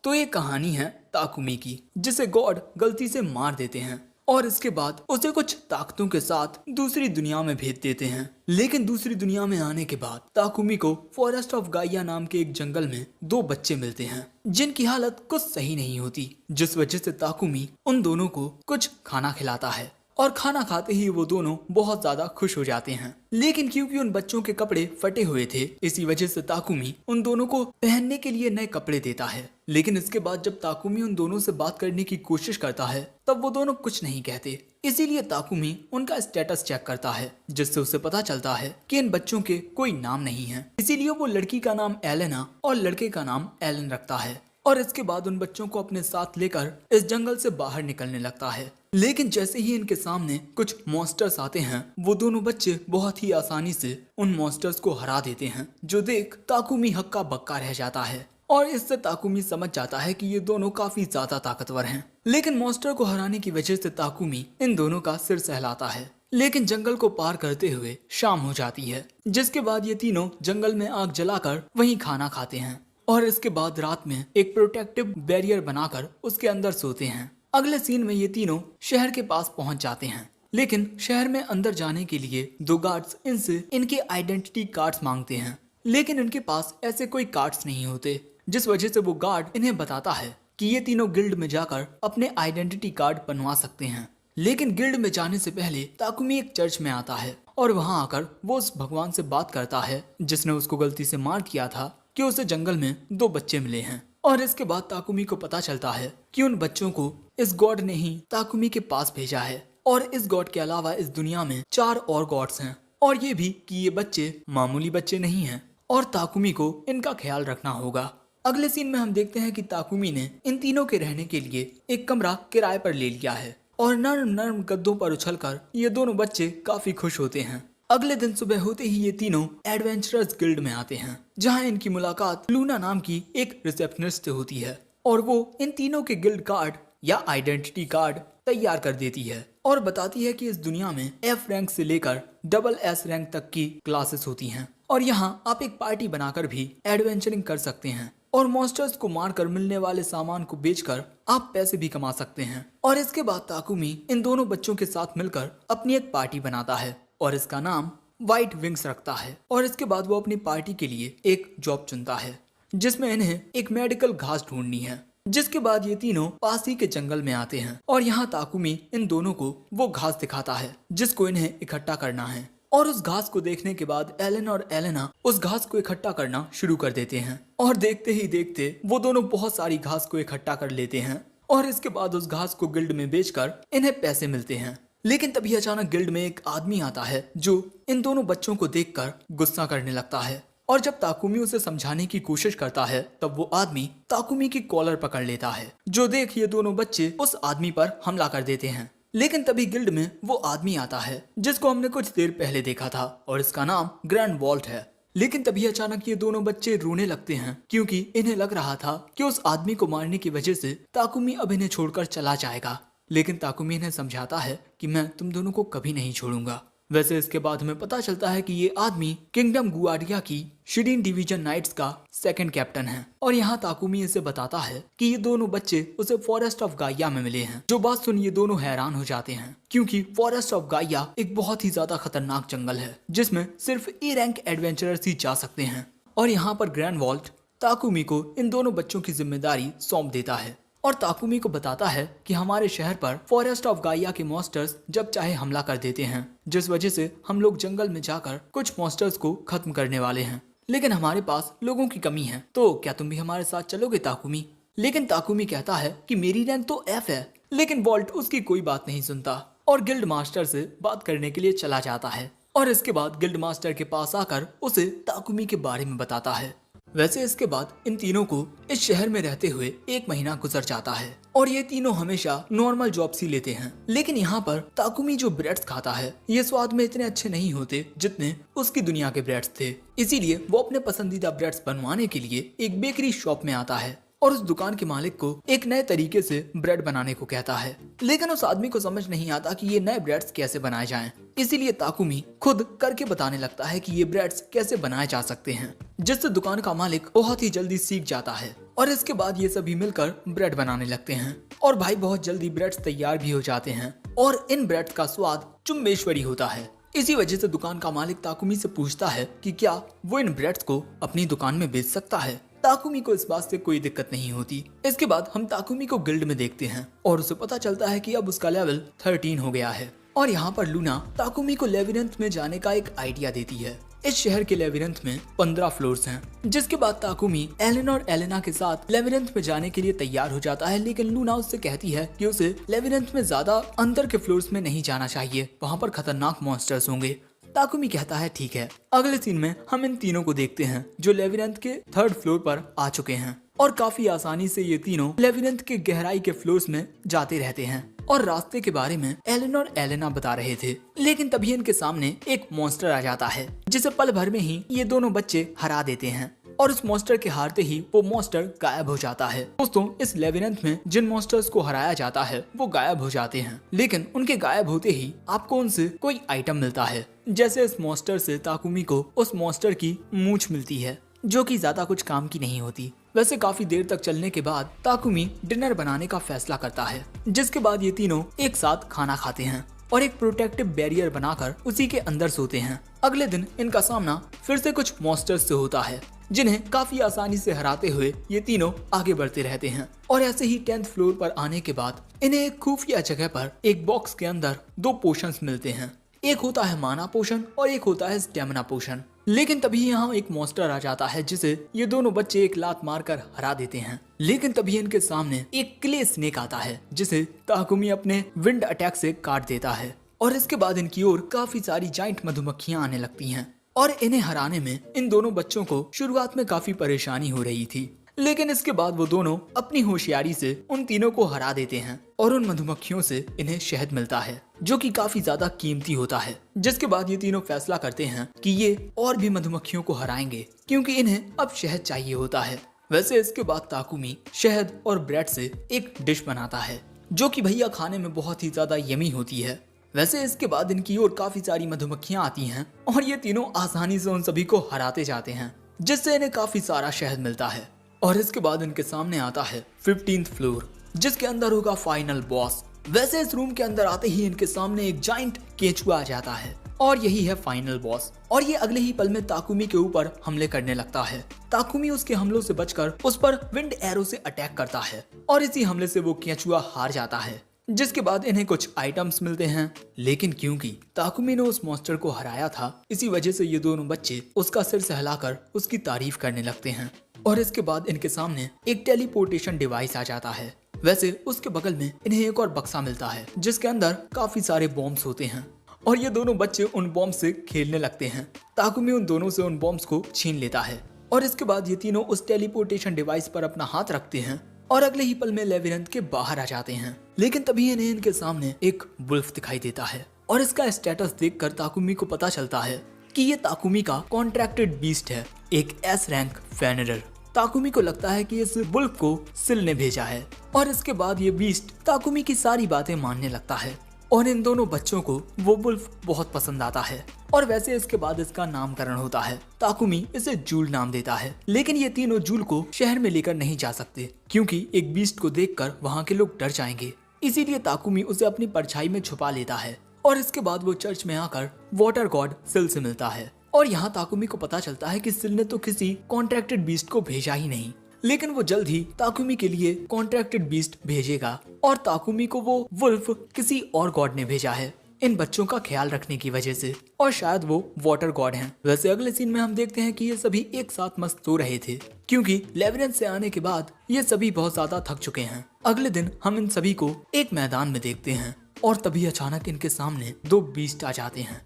तो ये कहानी है ताकुमी की, जिसे गॉड गलती से मार देते हैं और इसके बाद उसे कुछ ताकतों के साथ दूसरी दुनिया में भेज देते हैं। लेकिन दूसरी दुनिया में आने के बाद ताकुमी को फॉरेस्ट ऑफ गाइया नाम के एक जंगल में दो बच्चे मिलते हैं जिनकी हालत कुछ सही नहीं होती, जिस वजह से ताकुमी उन दोनों को कुछ खाना खिलाता है और खाना खाते ही वो दोनों बहुत ज्यादा खुश हो जाते हैं। लेकिन क्योंकि उन बच्चों के कपड़े फटे हुए थे, इसी वजह से ताकुमी उन दोनों को पहनने के लिए नए कपड़े देता है। लेकिन इसके बाद जब ताकुमी उन दोनों से बात करने की कोशिश करता है तब वो दोनों कुछ नहीं कहते। इसीलिए ताकुमी उनका स्टेटस चेक करता है, जिससे उसे पता चलता है कि इन बच्चों के कोई नाम नहीं है। इसीलिए वो लड़की का नाम एलेना और लड़के का नाम एलन रखता है और इसके बाद उन बच्चों को अपने साथ लेकर इस जंगल से बाहर निकलने लगता है। लेकिन जैसे ही इनके सामने कुछ मॉन्स्टर्स आते हैं, वो दोनों बच्चे बहुत ही आसानी से उन मॉन्स्टर्स को हरा देते हैं, जो देख ताकुमी हक्का बक्का रह जाता है और इससे ताकुमी समझ जाता है कि ये दोनों काफी ज्यादा ताकतवर हैं। लेकिन मॉन्स्टर को हराने की वजह से ताकुमी इन दोनों का सिर सहलाता है। लेकिन जंगल को पार करते हुए शाम हो जाती है, जिसके बाद ये तीनों जंगल में आग जलाकर वहीं खाना खाते हैं और इसके बाद रात में एक प्रोटेक्टिव बैरियर बनाकर उसके अंदर सोते हैं। अगले सीन में ये तीनों शहर के पास पहुंच जाते हैं, लेकिन शहर में अंदर जाने के लिए दो गार्ड्स इनसे इनके आइडेंटिटी कार्ड्स मांगते हैं। लेकिन इनके पास ऐसे कोई कार्ड्स नहीं होते, जिस वजह से वो गार्ड इन्हें बताता है कि ये तीनों गिल्ड में जाकर अपने आइडेंटिटी कार्ड बनवा सकते हैं। लेकिन गिल्ड में जाने से पहले ताकुमी एक चर्च में आता है और वहां आकर वो उस भगवान से बात करता है जिसने उसको गलती से मार दिया था कि उसे जंगल में दो बच्चे मिले हैं। और इसके बाद ताकुमी को पता चलता है कि उन बच्चों को इस गॉड ने ही ताकुमी के पास भेजा है और इस गॉड के अलावा इस दुनिया में 4 और गॉड्स हैं, और ये भी कि ये बच्चे मामूली बच्चे नहीं हैं और ताकुमी को इनका ख्याल रखना होगा। अगले सीन में हम देखते हैं कि ताकुमी ने इन तीनों के रहने के लिए एक कमरा किराए पर ले लिया है और नर्म नर्म गद्दों पर उछलकर ये दोनों बच्चे काफी खुश होते हैं। अगले दिन सुबह होते ही ये तीनों एडवेंचरर्स गिल्ड में आते हैं, जहां इनकी मुलाकात लूना नाम की एक रिसेप्शनिस्ट से होती है और वो इन तीनों के गिल्ड कार्ड या आइडेंटिटी कार्ड तैयार कर देती है और बताती है कि इस दुनिया में F रैंक से लेकर SS रैंक तक की क्लासेस होती हैं और यहाँ आप एक पार्टी बनाकर भी एडवेंचरिंग कर सकते हैं और मॉन्स्टर्स को मारकर मिलने वाले सामान को बेचकर आप पैसे भी कमा सकते हैं। और इसके बाद ताकुमी इन दोनों बच्चों के साथ मिलकर अपनी एक पार्टी बनाता है और इसका नाम व्हाइट विंग्स रखता है। और इसके बाद वो अपनी पार्टी के लिए एक जॉब चुनता है जिसमें इन्हें एक मेडिकल घास ढूंढनी है। जिसके बाद ये तीनों पास ही के जंगल में आते हैं और यहाँ ताकुमी इन दोनों को वो घास दिखाता है जिसको इन्हें इकट्ठा करना है। और उस घास को देखने के बाद एलन और एलेना उस घास को इकट्ठा करना शुरू कर देते हैं और देखते ही देखते वो दोनों बहुत सारी घास को इकट्ठा कर लेते हैं और इसके बाद उस घास को गिल्ड में बेचकर इन्हें पैसे मिलते हैं। लेकिन तभी अचानक गिल्ड में एक आदमी आता है जो इन दोनों बच्चों को देखकर गुस्सा करने लगता है और जब ताकुमी उसे समझाने की कोशिश करता है तब वो आदमी ताकुमी की कॉलर पकड़ लेता है, जो देख ये दोनों बच्चे उस आदमी पर हमला कर देते हैं। लेकिन तभी गिल्ड में वो आदमी आता है जिसको हमने कुछ देर पहले देखा था और इसका नाम ग्रैंड वॉल्ट है। लेकिन तभी अचानक ये दोनों बच्चे रोने लगते हैं क्योंकि इन्हें लग रहा था कि उस आदमी को मारने की वजह से ताकुमी अब इन्हें छोड़कर चला जाएगा। लेकिन ताकुमी इन्हें समझाता है कि मैं तुम दोनों को कभी नहीं छोड़ूंगा। वैसे इसके बाद हमें पता चलता है कि ये आदमी किंगडम गुआर्डिया की शिरीन डिवीजन नाइट्स का सेकंड कैप्टन है और यहाँ ताकुमी इसे बताता है कि ये दोनों बच्चे उसे फॉरेस्ट ऑफ गाइया में मिले हैं। जो बात सुन ये दोनों हैरान हो जाते हैं क्योंकि फॉरेस्ट ऑफ गाइया एक बहुत ही ज्यादा खतरनाक जंगल है जिसमें सिर्फ A रैंक एडवेंचरर्स ही जा सकते हैं। और यहाँ पर ग्रैंड वॉल्ट ताकुमी को इन दोनों बच्चों की जिम्मेदारी सौंप देता है और ताकुमी को बताता है कि हमारे शहर पर फॉरेस्ट ऑफ गाइया के मॉन्स्टर्स जब चाहे हमला कर देते हैं, जिस वजह से हम लोग जंगल में जाकर कुछ मॉन्स्टर्स को खत्म करने वाले हैं। लेकिन हमारे पास लोगों की कमी है, तो क्या तुम भी हमारे साथ चलोगे ताकुमी? लेकिन ताकुमी कहता है कि मेरी रैंक तो F है। लेकिन वॉल्ट उसकी कोई बात नहीं सुनता और गिल्ड मास्टर से बात करने के लिए चला जाता है और इसके बाद गिल्ड मास्टर के पास आकर उसे ताकुमी के बारे में बताता है। वैसे इसके बाद इन तीनों को इस शहर में रहते हुए 1 महीना गुजर जाता है और ये तीनों हमेशा नॉर्मल जॉब्स ही लेते हैं। लेकिन यहाँ पर ताकुमी जो ब्रेड्स खाता है ये स्वाद में इतने अच्छे नहीं होते जितने उसकी दुनिया के ब्रेड्स थे। इसीलिए वो अपने पसंदीदा ब्रेड्स बनवाने के लिए एक बेकरी शॉप में आता है और उस दुकान के मालिक को एक नए तरीके से ब्रेड बनाने को कहता है। लेकिन उस आदमी को समझ नहीं आता कि ये नए ब्रेड्स कैसे बनाए जाएं। इसीलिए ताकुमी खुद करके बताने लगता है कि ये ब्रेड्स कैसे बनाए जा सकते हैं, जिससे दुकान का मालिक बहुत ही जल्दी सीख जाता है और इसके बाद ये सभी मिलकर ब्रेड बनाने लगते हैं और भाई बहुत जल्दी ब्रेड्स तैयार भी हो जाते हैं और इन ब्रेड्स का स्वाद चुम्बेश्वरी होता है। इसी वजह से दुकान का मालिक ताकुमी से पूछता है कि क्या वो इन ब्रेड्स को अपनी दुकान में बेच सकता है। ताकुमी को इस बात से कोई दिक्कत नहीं होती। इसके बाद हम ताकुमी को गिल्ड में देखते हैं और उसे पता चलता है कि अब उसका लेवल 13 हो गया है। और यहाँ पर लूना ताकुमी को लेविरेंथ में जाने का एक आइडिया देती है। इस शहर के लेविरेंथ में 15 फ्लोर्स हैं, जिसके बाद ताकुमी एलेन और एलेना के साथ लेविरेंथ में जाने के लिए तैयार हो जाता है। लेकिन लूना उससे कहती है कि उसे लेविरेंथ में ज्यादा अंदर के फ्लोर्स में नहीं जाना चाहिए, वहाँ पर खतरनाक मॉन्स्टर्स होंगे। ताकुमी कहता है ठीक है। अगले सीन में हम इन तीनों को देखते हैं जो लेविरेंथ के 3rd फ्लोर पर आ चुके हैं और काफी आसानी से ये तीनों लेविरेंथ के गहराई के फ्लोर्स में जाते रहते हैं और रास्ते के बारे में एलेन और एलेना बता रहे थे। लेकिन तभी इनके सामने एक मॉन्स्टर आ जाता है जिसे पल भर में ही ये दोनों बच्चे हरा देते हैं और उस मॉन्स्टर के हारते ही वो मॉन्स्टर गायब हो जाता है। दोस्तों, इस लेविरेंथ में जिन मॉन्स्टर्स को हराया जाता है वो गायब हो जाते हैं, लेकिन उनके गायब होते ही आपको उनसे कोई आइटम मिलता है। जैसे इस मॉन्स्टर से ताकुमी को उस मॉन्स्टर की मूंछ मिलती है जो कि ज्यादा कुछ काम की नहीं होती। वैसे काफी देर तक चलने के बाद ताकुमी डिनर बनाने का फैसला करता है, जिसके बाद ये तीनों एक साथ खाना खाते हैं और एक प्रोटेक्टिव बैरियर बनाकर उसी के अंदर सोते हैं। अगले दिन इनका सामना फिर से कुछ मॉन्स्टर्स से होता है जिन्हें काफी आसानी से हराते हुए ये तीनों आगे बढ़ते रहते हैं। और ऐसे ही 10th फ्लोर पर आने के बाद इन्हें एक खुफिया जगह पर एक बॉक्स के अंदर 2 पोशंस मिलते हैं। एक होता है माना पोशन और एक होता है स्टेमिना पोशन। लेकिन तभी यहाँ एक मॉन्स्टर आ जाता है जिसे ये दोनों बच्चे एक लात मारकर हरा देते हैं। लेकिन तभी इनके सामने एक क्ले स्नेक आता है जिसे ताकुमी अपने विंड अटैक से काट देता है और इसके बाद इनकी ओर काफी सारी जाइंट मधुमक्खियां आने लगती हैं और इन्हें हराने में इन दोनों बच्चों को शुरुआत में काफी परेशानी हो रही थी। लेकिन इसके बाद वो दोनों अपनी होशियारी से उन तीनों को हरा देते हैं और उन मधुमक्खियों से इन्हें शहद मिलता है जो कि काफी ज्यादा कीमती होता है। जिसके बाद ये तीनों फैसला करते हैं कि ये और भी मधुमक्खियों को हराएंगे क्योंकि इन्हें अब शहद चाहिए होता है। वैसे इसके बाद ताकुमी शहद और ब्रेड से एक डिश बनाता है जो कि भैया खाने में बहुत ही ज्यादा यमी होती है। वैसे इसके बाद इनकी ओर काफी सारी मधुमक्खियां आती हैं और ये तीनों आसानी से उन सभी को हराते जाते हैं जिससे इन्हें काफी सारा शहद मिलता है। और इसके बाद इनके सामने आता है 15th फ्लोर जिसके अंदर होगा फाइनल बॉस। वैसे इस रूम के अंदर आते ही इनके सामने एक जाइंट केचुआ आ जाता है और यही है फाइनल बॉस। और ये अगले ही पल में ताकुमी के ऊपर हमले करने लगता है। ताकुमी उसके हमलों से बचकर उस पर विंड एरो से अटैक करता है और इसी हमले से वो केचुआ हार जाता है। जिसके बाद इन्हें कुछ आइटम्स मिलते हैं। लेकिन क्योंकि ताकुमी ने उस मॉन्स्टर को हराया था इसी वजह से ये दोनों बच्चे उसका सिर सहलाकर उसकी तारीफ करने लगते हैं। और इसके बाद इनके सामने एक टेलीपोर्टेशन डिवाइस आ जाता है। वैसे उसके बगल में इन्हें एक और बक्सा मिलता है जिसके अंदर काफी सारे बॉम्ब्स होते हैं और ये दोनों बच्चे उन बॉम्ब से खेलने लगते हैं। ताकुमी उन दोनों से उन बॉम्ब्स को छीन लेता है और इसके बाद ये तीनों उस टेलीपोर्टेशन डिवाइस पर अपना हाथ रखते हैं और अगले ही पल में लेविरेंथ के बाहर आ जाते हैं। लेकिन तभी इन्हें इनके सामने एक वुल्फ दिखाई देता है और इसका स्टेटस देखकर ताकुमी को पता चलता है कि ये ताकुमी का कॉन्ट्रैक्टेड बीस्ट है, एक एस रैंक फेनरर। ताकुमी को लगता है कि इस वुल्फ को सिल ने भेजा है और इसके बाद ये बीस्ट ताकुमी की सारी बातें मानने लगता है और इन दोनों बच्चों को वो वुल्फ बहुत पसंद आता है। और वैसे इसके बाद इसका नामकरण होता है। ताकुमी इसे जूल नाम देता है। लेकिन ये तीनों जूल को शहर में लेकर नहीं जा सकते क्योंकि एक बीस्ट को देखकर वहाँ के लोग डर जाएंगे। इसीलिए ताकुमी उसे अपनी परछाई में छुपा लेता है और इसके बाद वो चर्च में आकर वाटर गॉड सिल से मिलता है। और यहाँ ताकुमी को पता चलता है कि सिल ने तो किसी कॉन्ट्रैक्टेड बीस्ट को भेजा ही नहीं, लेकिन वो जल्द ही ताकुमी के लिए कॉन्ट्रैक्टेड बीस्ट भेजेगा और ताकुमी को वो वुल्फ किसी और गॉड ने भेजा है इन बच्चों का ख्याल रखने की वजह से और शायद वो वाटर गॉड हैं। वैसे अगले सीन में हम देखते हैं कि ये सभी एक साथ मस्त सो रहे थे क्योंकि लेविरेंथ से आने के बाद ये सभी बहुत ज्यादा थक चुके हैं। अगले दिन हम इन सभी को एक मैदान में देखते हैं और तभी अचानक इनके सामने 2 बीस्ट आ जाते हैं,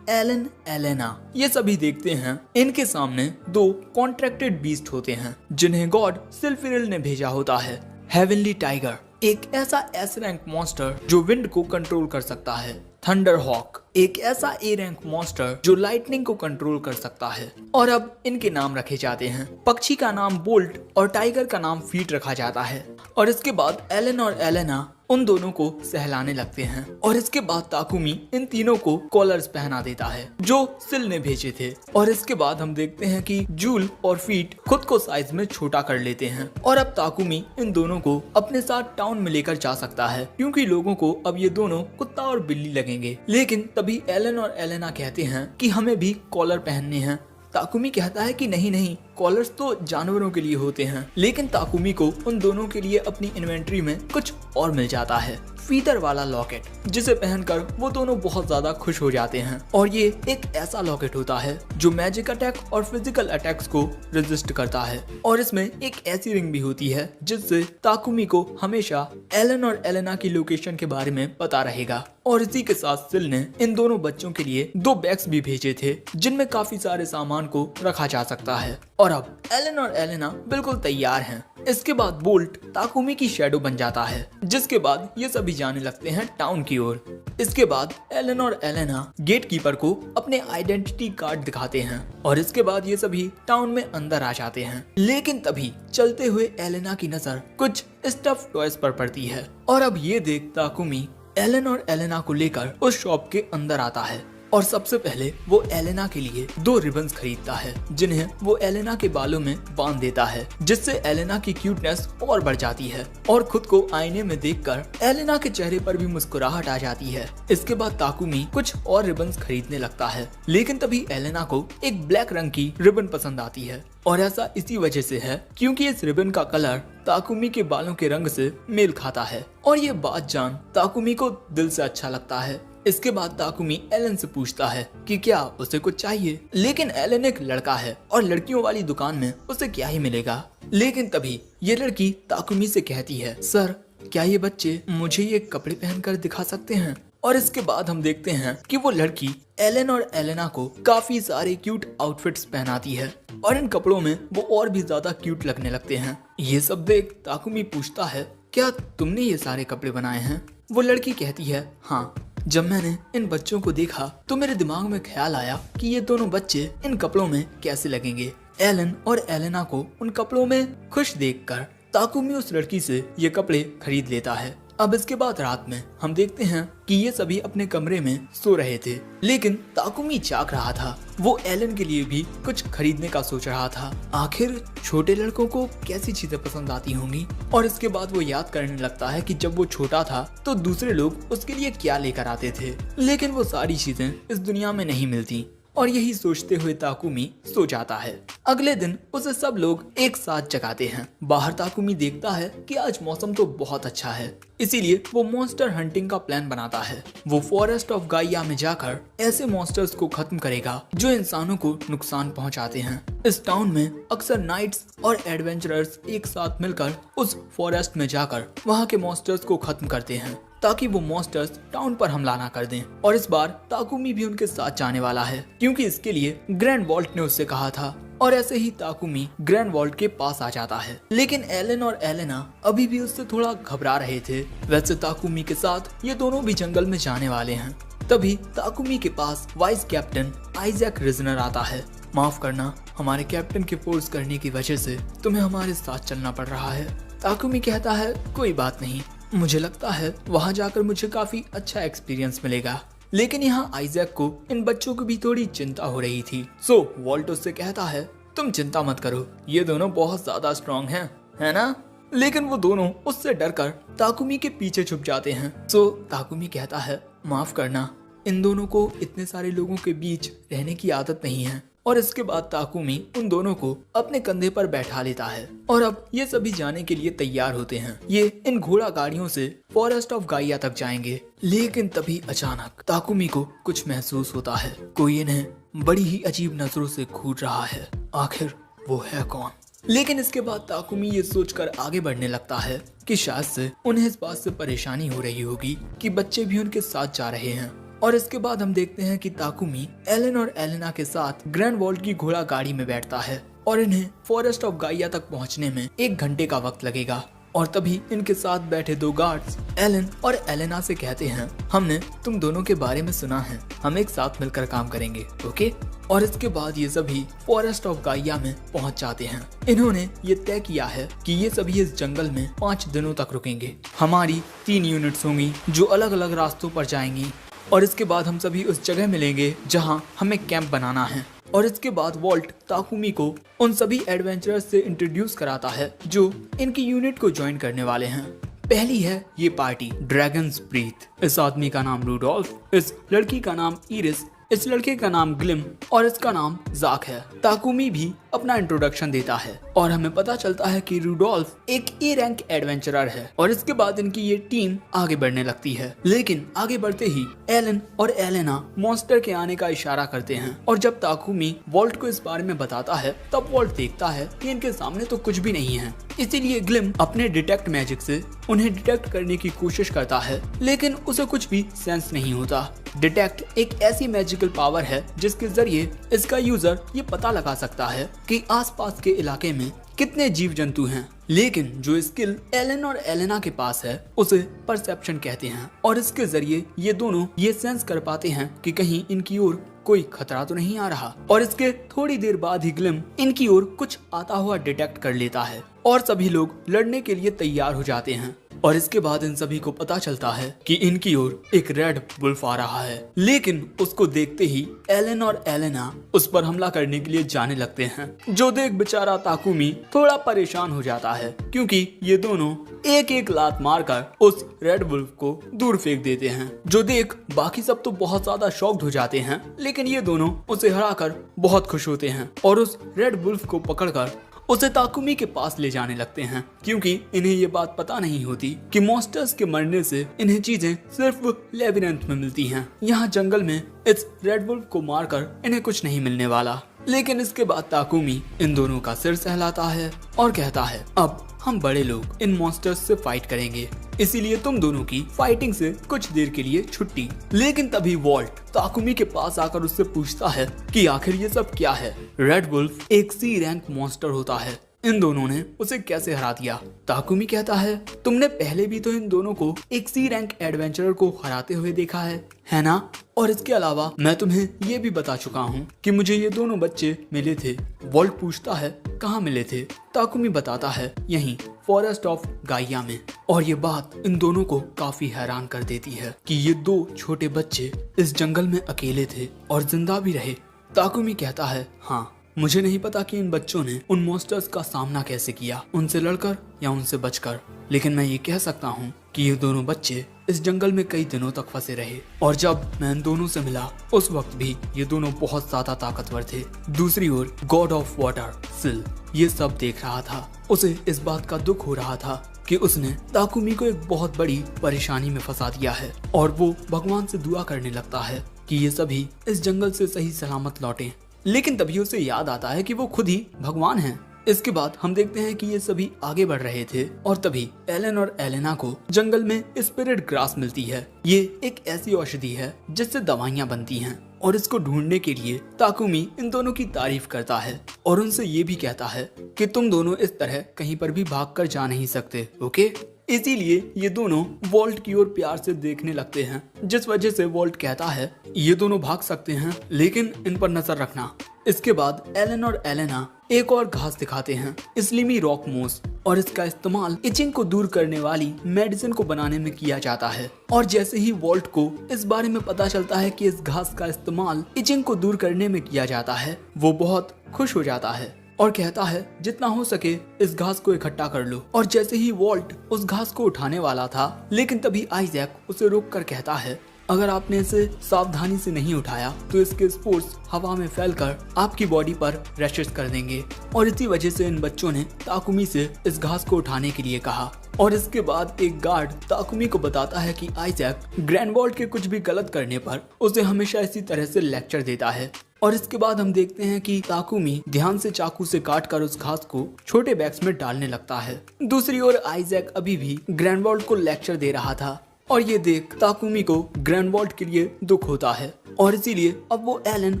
एलन एलेना। ये सभी देखते हैं इनके सामने 2 कॉन्ट्रैक्टेड बीस्ट होते हैं जिन्हें गॉड सिल्फिरिल ने भेजा होता है। हेवनली टाइगर, एक ऐसा एस रैंक मॉन्स्टर जो विंड को कंट्रोल कर सकता है। थंडर हॉक, एक ऐसा ए रैंक मॉन्स्टर जो लाइटनिंग को कंट्रोल कर सकता है। और अब इनके नाम रखे जाते हैं। पक्षी का नाम बोल्ट और टाइगर का नाम फीट रखा जाता है। और इसके बाद एलन और एलेना उन दोनों को सहलाने लगते हैं और इसके बाद ताकुमी इन तीनों को कॉलर्स पहना देता है जो सिल ने भेजे थे। और इसके बाद हम देखते हैं कि जूल और फीट खुद को साइज में छोटा कर लेते हैं और अब ताकुमी इन दोनों को अपने साथ टाउन में लेकर जा सकता है क्योंकि लोगों को अब ये दोनों कुत्ता और बिल्ली लगेंगे। लेकिन तभी एलन और एलेना कहते हैं कि हमें भी कॉलर पहनने हैं। ताकुमी कहता है कि नहीं नहीं, कॉलर्स तो जानवरों के लिए होते हैं। लेकिन ताकुमी को उन दोनों के लिए अपनी इन्वेंट्री में कुछ और मिल जाता है, फीदर वाला लॉकेट, जिसे पहनकर वो दोनों बहुत ज्यादा खुश हो जाते हैं। और ये एक ऐसा लॉकेट होता है जो मैजिक अटैक और फिजिकल अटैक्स को रेजिस्ट करता है। और इसमें एक ऐसी रिंग भी होती है जिससे ताकुमी को हमेशा एलन और एलेना की लोकेशन के बारे में पता रहेगा। और इसी के साथ सिल ने इन दोनों बच्चों के लिए 2 बैग्स भी भेजे थे जिनमें काफी सारे सामान को रखा जा सकता है। और अब एलन और एलेना बिल्कुल तैयार हैं। इसके बाद बोल्ट ताकुमी की शैडो बन जाता है जिसके बाद ये सभी जाने लगते हैं टाउन की ओर। इसके बाद एलन और एलेना गेट कीपर को अपने आइडेंटिटी कार्ड दिखाते हैं और इसके बाद ये सभी टाउन में अंदर आ जाते हैं। लेकिन तभी चलते हुए एलेना की नजर कुछ स्टफ टॉयज पर पड़ती है और अब ये देख ताकुमी एलन और एलेना को लेकर उस शॉप के अंदर आता है और सबसे पहले वो एलेना के लिए 2 रिबन्स खरीदता है जिन्हें वो एलेना के बालों में बांध देता है जिससे एलेना की क्यूटनेस और बढ़ जाती है और खुद को आईने में देखकर एलेना के चेहरे पर भी मुस्कुराहट आ जाती है। इसके बाद ताकुमी कुछ और रिबन्स खरीदने लगता है लेकिन तभी एलेना को एक ब्लैक रंग की रिबन पसंद आती है और ऐसा इसी वजह से है क्योंकि इस रिबन का कलर ताकुमी के बालों के रंग से मेल खाता है और ये बात जान ताकुमी को दिल से अच्छा लगता है। इसके बाद ताकुमी एलन से पूछता है कि क्या उसे कुछ चाहिए, लेकिन एलन एक लड़का है और लड़कियों वाली दुकान में उसे क्या ही मिलेगा। लेकिन तभी ये लड़की ताकुमी से कहती है, सर क्या ये बच्चे मुझे ये कपड़े पहनकर दिखा सकते हैं। और इसके बाद हम देखते हैं कि वो लड़की एलन और एलेना को काफी सारे क्यूट आउटफिट्स पहनाती है और इन कपड़ों में वो और भी ज्यादा क्यूट लगने लगते हैं। ये सब देख ताकुमी पूछता है, क्या तुमने ये सारे कपड़े बनाए हैं। वो लड़की कहती है, हाँ, जब मैंने इन बच्चों को देखा तो मेरे दिमाग में ख्याल आया कि ये दोनों बच्चे इन कपड़ों में कैसे लगेंगे। एलन और एलेना को उन कपड़ों में खुश देखकर ताकुमी उस लड़की से ये कपड़े खरीद लेता है। अब इसके बाद रात में हम देखते हैं कि ये सभी अपने कमरे में सो रहे थे लेकिन ताकुमी जाग रहा था। वो एलन के लिए भी कुछ खरीदने का सोच रहा था। आखिर छोटे लड़कों को कैसी चीजें पसंद आती होंगी। और इसके बाद वो याद करने लगता है कि जब वो छोटा था तो दूसरे लोग उसके लिए क्या लेकर आते थे, लेकिन वो सारी चीजें इस दुनिया में नहीं मिलती। और यही सोचते हुए ताकुमी सो जाता है। अगले दिन उसे सब लोग एक साथ जगाते हैं। बाहर ताकुमी देखता है कि आज मौसम तो बहुत अच्छा है, इसीलिए वो मॉन्स्टर हंटिंग का प्लान बनाता है। वो फॉरेस्ट ऑफ गाइया में जाकर ऐसे मॉन्स्टर्स को खत्म करेगा जो इंसानों को नुकसान पहुंचाते हैं। इस टाउन में अक्सर नाइट्स और एडवेंचरर्स एक साथ मिलकर उस फॉरेस्ट में जाकर वहाँ के मॉन्स्टर्स को खत्म करते हैं ताकि वो मॉन्स्टर्स टाउन पर हमला ना कर दें। और इस बार ताकुमी भी उनके साथ जाने वाला है क्योंकि इसके लिए ग्रैंड वॉल्ट ने उससे कहा था। और ऐसे ही ताकुमी ग्रैंड वॉल्ट के पास आ जाता है लेकिन एलन और एलेना अभी भी उससे थोड़ा घबरा रहे थे। वैसे ताकुमी के साथ ये दोनों भी जंगल में जाने वाले हैं। तभी ताकुमी के पास वाइस कैप्टन आइजैक रिजनर आता है। माफ करना, हमारे कैप्टन के फोर्स करने की वजह से तुम्हें हमारे साथ चलना पड़ रहा है। ताकुमी कहता है, कोई बात नहीं, मुझे लगता है वहाँ जाकर मुझे काफी अच्छा एक्सपीरियंस मिलेगा। लेकिन यहाँ आइजैक को इन बच्चों को भी थोड़ी चिंता हो रही थी। सो वॉल्ट उससे कहता है, तुम चिंता मत करो, ये दोनों बहुत ज्यादा स्ट्रॉन्ग हैं, है ना। लेकिन वो दोनों उससे डरकर ताकुमी के पीछे छुप जाते हैं। सो ताकुमी कहता है, माफ करना, इन दोनों को इतने सारे लोगों के बीच रहने की आदत नहीं है। और इसके बाद ताकुमी उन दोनों को अपने कंधे पर बैठा लेता है और अब ये सभी जाने के लिए तैयार होते हैं। ये इन घोड़ा गाड़ियों से फॉरेस्ट ऑफ गाइया तक जाएंगे। लेकिन तभी अचानक ताकुमी को कुछ महसूस होता है। कोई इन्हें बड़ी ही अजीब नजरों से घूर रहा है। आखिर वो है कौन। लेकिन इसके बाद ताकुमी ये सोचकर आगे बढ़ने लगता है कि शायद से उन्हें इस बात से परेशानी हो रही होगी कि बच्चे भी उनके साथ जा रहे हैं। और इसके बाद हम देखते हैं कि ताकुमी एलन और एलेना के साथ ग्रैंड वॉल्ट की घोड़ा गाड़ी में बैठता है और इन्हें फॉरेस्ट ऑफ गाइया तक पहुंचने में 1 घंटे का वक्त लगेगा। और तभी इनके साथ बैठे दो गार्ड्स एलन और एलेना से कहते हैं, हमने तुम दोनों के बारे में सुना है, हम एक साथ मिलकर काम करेंगे, ओके। और इसके बाद ये सभी फॉरेस्ट ऑफ गाइया में पहुंच जाते हैं। इन्होंने ये तय किया है कि ये सभी इस जंगल में 5 दिनों तक रुकेंगे। हमारी 3 यूनिट्स होंगी जो अलग अलग रास्तों पर जाएंगी और इसके बाद हम सभी उस जगह मिलेंगे जहां हमें कैंप बनाना है। और इसके बाद वॉल्ट ताकुमी को उन सभी एडवेंचरर्स से इंट्रोड्यूस कराता है जो इनकी यूनिट को ज्वाइन करने वाले हैं। पहली है ये पार्टी ड्रैगन्स ब्रीथ। इस आदमी का नाम रूडोल्फ, इस लड़की का नाम इरिस, इस लड़के का नाम ग्लिम और इसका नाम जाक है। ताकुमी भी अपना इंट्रोडक्शन देता है और हमें पता चलता है कि रूडोल्फ एक ए रैंक एडवेंचरर है। और इसके बाद इनकी ये टीम आगे बढ़ने लगती है, लेकिन आगे बढ़ते ही एलन और एलेना मॉन्स्टर के आने का इशारा करते हैं। और जब ताकुमी वॉल्ट को इस बारे में बताता है तब वॉल्ट देखता है कि इनके सामने तो कुछ भी नहीं है। इसीलिए ग्लिम अपने डिटेक्ट मैजिक से उन्हें डिटेक्ट करने की कोशिश करता है, लेकिन उसे कुछ भी सेंस नहीं होता। डिटेक्ट एक ऐसी मैजिकल पावर है जिसके जरिए इसका यूजर ये पता लगा सकता है कि आसपास के इलाके में कितने जीव जंतु हैं। लेकिन जो स्किल एलन और एलेना के पास है उसे परसेप्शन कहते हैं और इसके जरिए ये दोनों ये सेंस कर पाते हैं कि कहीं इनकी ओर कोई खतरा तो नहीं आ रहा। और इसके थोड़ी देर बाद ही ग्लिम इनकी ओर कुछ आता हुआ डिटेक्ट कर लेता है और सभी लोग लड़ने के लिए तैयार हो जाते हैं। और इसके बाद इन सभी को पता चलता है कि इनकी ओर एक रेड वुल्फ आ रहा है, लेकिन उसको देखते ही एलन और एलेना उस पर हमला करने के लिए जाने लगते हैं। जो देख बेचारा ताकुमी थोड़ा परेशान हो जाता है क्योंकि ये दोनों एक एक लात मारकर उस रेड वुल्फ को दूर फेंक देते हैं। जो देख बाकी सब तो बहुत ज्यादा शॉक्ड हो जाते हैं, लेकिन ये दोनों उसे हराकर बहुत खुश होते हैं और उस रेड वुल्फ को पकड़कर उसे ताकुमी के पास ले जाने लगते हैं, क्योंकि इन्हें ये बात पता नहीं होती कि मॉन्स्टर्स के मरने से इन्हें चीजें सिर्फ लेबिरिंथ में मिलती हैं। यहाँ जंगल में इस रेड वुल्फ को मारकर इन्हें कुछ नहीं मिलने वाला। लेकिन इसके बाद ताकुमी इन दोनों का सिर सहलाता है और कहता है, अब हम बड़े लोग इन मॉन्स्टर्स से फाइट करेंगे, इसीलिए तुम दोनों की फाइटिंग से कुछ देर के लिए छुट्टी। लेकिन तभी वॉल्ट ताकुमी के पास आकर उससे पूछता है कि आखिर ये सब क्या है। रेड वुल्फ एक सी रैंक मॉन्स्टर होता है, इन दोनों ने उसे कैसे हरा दिया। ताकुमी कहता है, तुमने पहले भी तो इन दोनों को एक सी रैंक एडवेंचरर को हराते हुए देखा है ना? और इसके अलावा मैं तुम्हें ये भी बता चुका हूँ कि मुझे ये दोनों बच्चे मिले थे। वॉल्ट पूछता है, कहाँ मिले थे? ताकुमी बताता है, यहीं फॉरेस्ट ऑफ गाइया में। और ये बात इन दोनों को काफी हैरान कर देती है कि ये 2 छोटे बच्चे इस जंगल में अकेले थे और जिंदा भी रहे। ताकुमी कहता है, हाँ, मुझे नहीं पता कि इन बच्चों ने उन मॉन्स्टर्स का सामना कैसे किया, उनसे लड़कर या उनसे बचकर, लेकिन मैं ये कह सकता हूँ कि ये दोनों बच्चे इस जंगल में कई दिनों तक फंसे रहे और जब मैं इन दोनों से मिला उस वक्त भी ये दोनों बहुत ज्यादा ताकतवर थे। दूसरी ओर गॉड ऑफ वाटर सिल ये सब देख रहा था। उसे इस बात का दुख हो रहा था कि उसने ताकुमी को एक बहुत बड़ी परेशानी में फंसा दिया है और वो भगवान से दुआ करने लगता है कि ये सभी इस जंगल से सही सलामत लौटें। लेकिन तभी उसे याद आता है कि वो खुद ही भगवान हैं। इसके बाद हम देखते हैं कि ये सभी आगे बढ़ रहे थे और तभी एलन और एलेना को जंगल में स्पिरिट ग्रास मिलती है। ये एक ऐसी औषधि है जिससे दवाइयाँ बनती हैं और इसको ढूंढने के लिए ताकुमी इन दोनों की तारीफ करता है और उनसे ये भी कहता है कि तुम दोनों इस तरह कहीं पर भी भागकर जा नहीं सकते, ओके? इसीलिए ये दोनों वॉल्ट की ओर प्यार से देखने लगते हैं, जिस वजह से वॉल्ट कहता है, ये दोनों भाग सकते हैं लेकिन इन पर नजर रखना। इसके बाद एलन और एलेना एक और घास दिखाते हैं, स्लिमी रॉक मोस, और इसका इस्तेमाल इचिंग को दूर करने वाली मेडिसिन को बनाने में किया जाता है। और जैसे ही वॉल्ट को इस बारे में पता चलता है कि इस घास का इस्तेमाल इचिंग को दूर करने में किया जाता है, वो बहुत खुश हो जाता है और कहता है, जितना हो सके इस घास को इकट्ठा कर लो। और जैसे ही वॉल्ट उस घास को उठाने वाला था, लेकिन तभी आइजैक उसे रोककर कहता है, अगर आपने इसे सावधानी से नहीं उठाया तो इसके स्पोर्स हवा में फैलकर आपकी बॉडी पर रैशेस कर देंगे। और इसी वजह से इन बच्चों ने ताकुमी से इस घास को उठाने के लिए कहा। और इसके बाद एक गार्ड ताकुमी को बताता है कि आइजैक ग्रैंडवॉल्ट के कुछ भी गलत करने पर उसे हमेशा इसी तरह से लेक्चर देता है। और इसके बाद हम देखते हैं कि ताकुमी ध्यान से चाकू से काटकर उस घास को छोटे बैग्स में डालने लगता है। दूसरी ओर आइजैक अभी भी ग्रैंडवॉल्ट को लेक्चर दे रहा था और ये देख ताकुमी को ग्रैंड वॉल्ट के लिए दुख होता है और इसीलिए अब वो एलन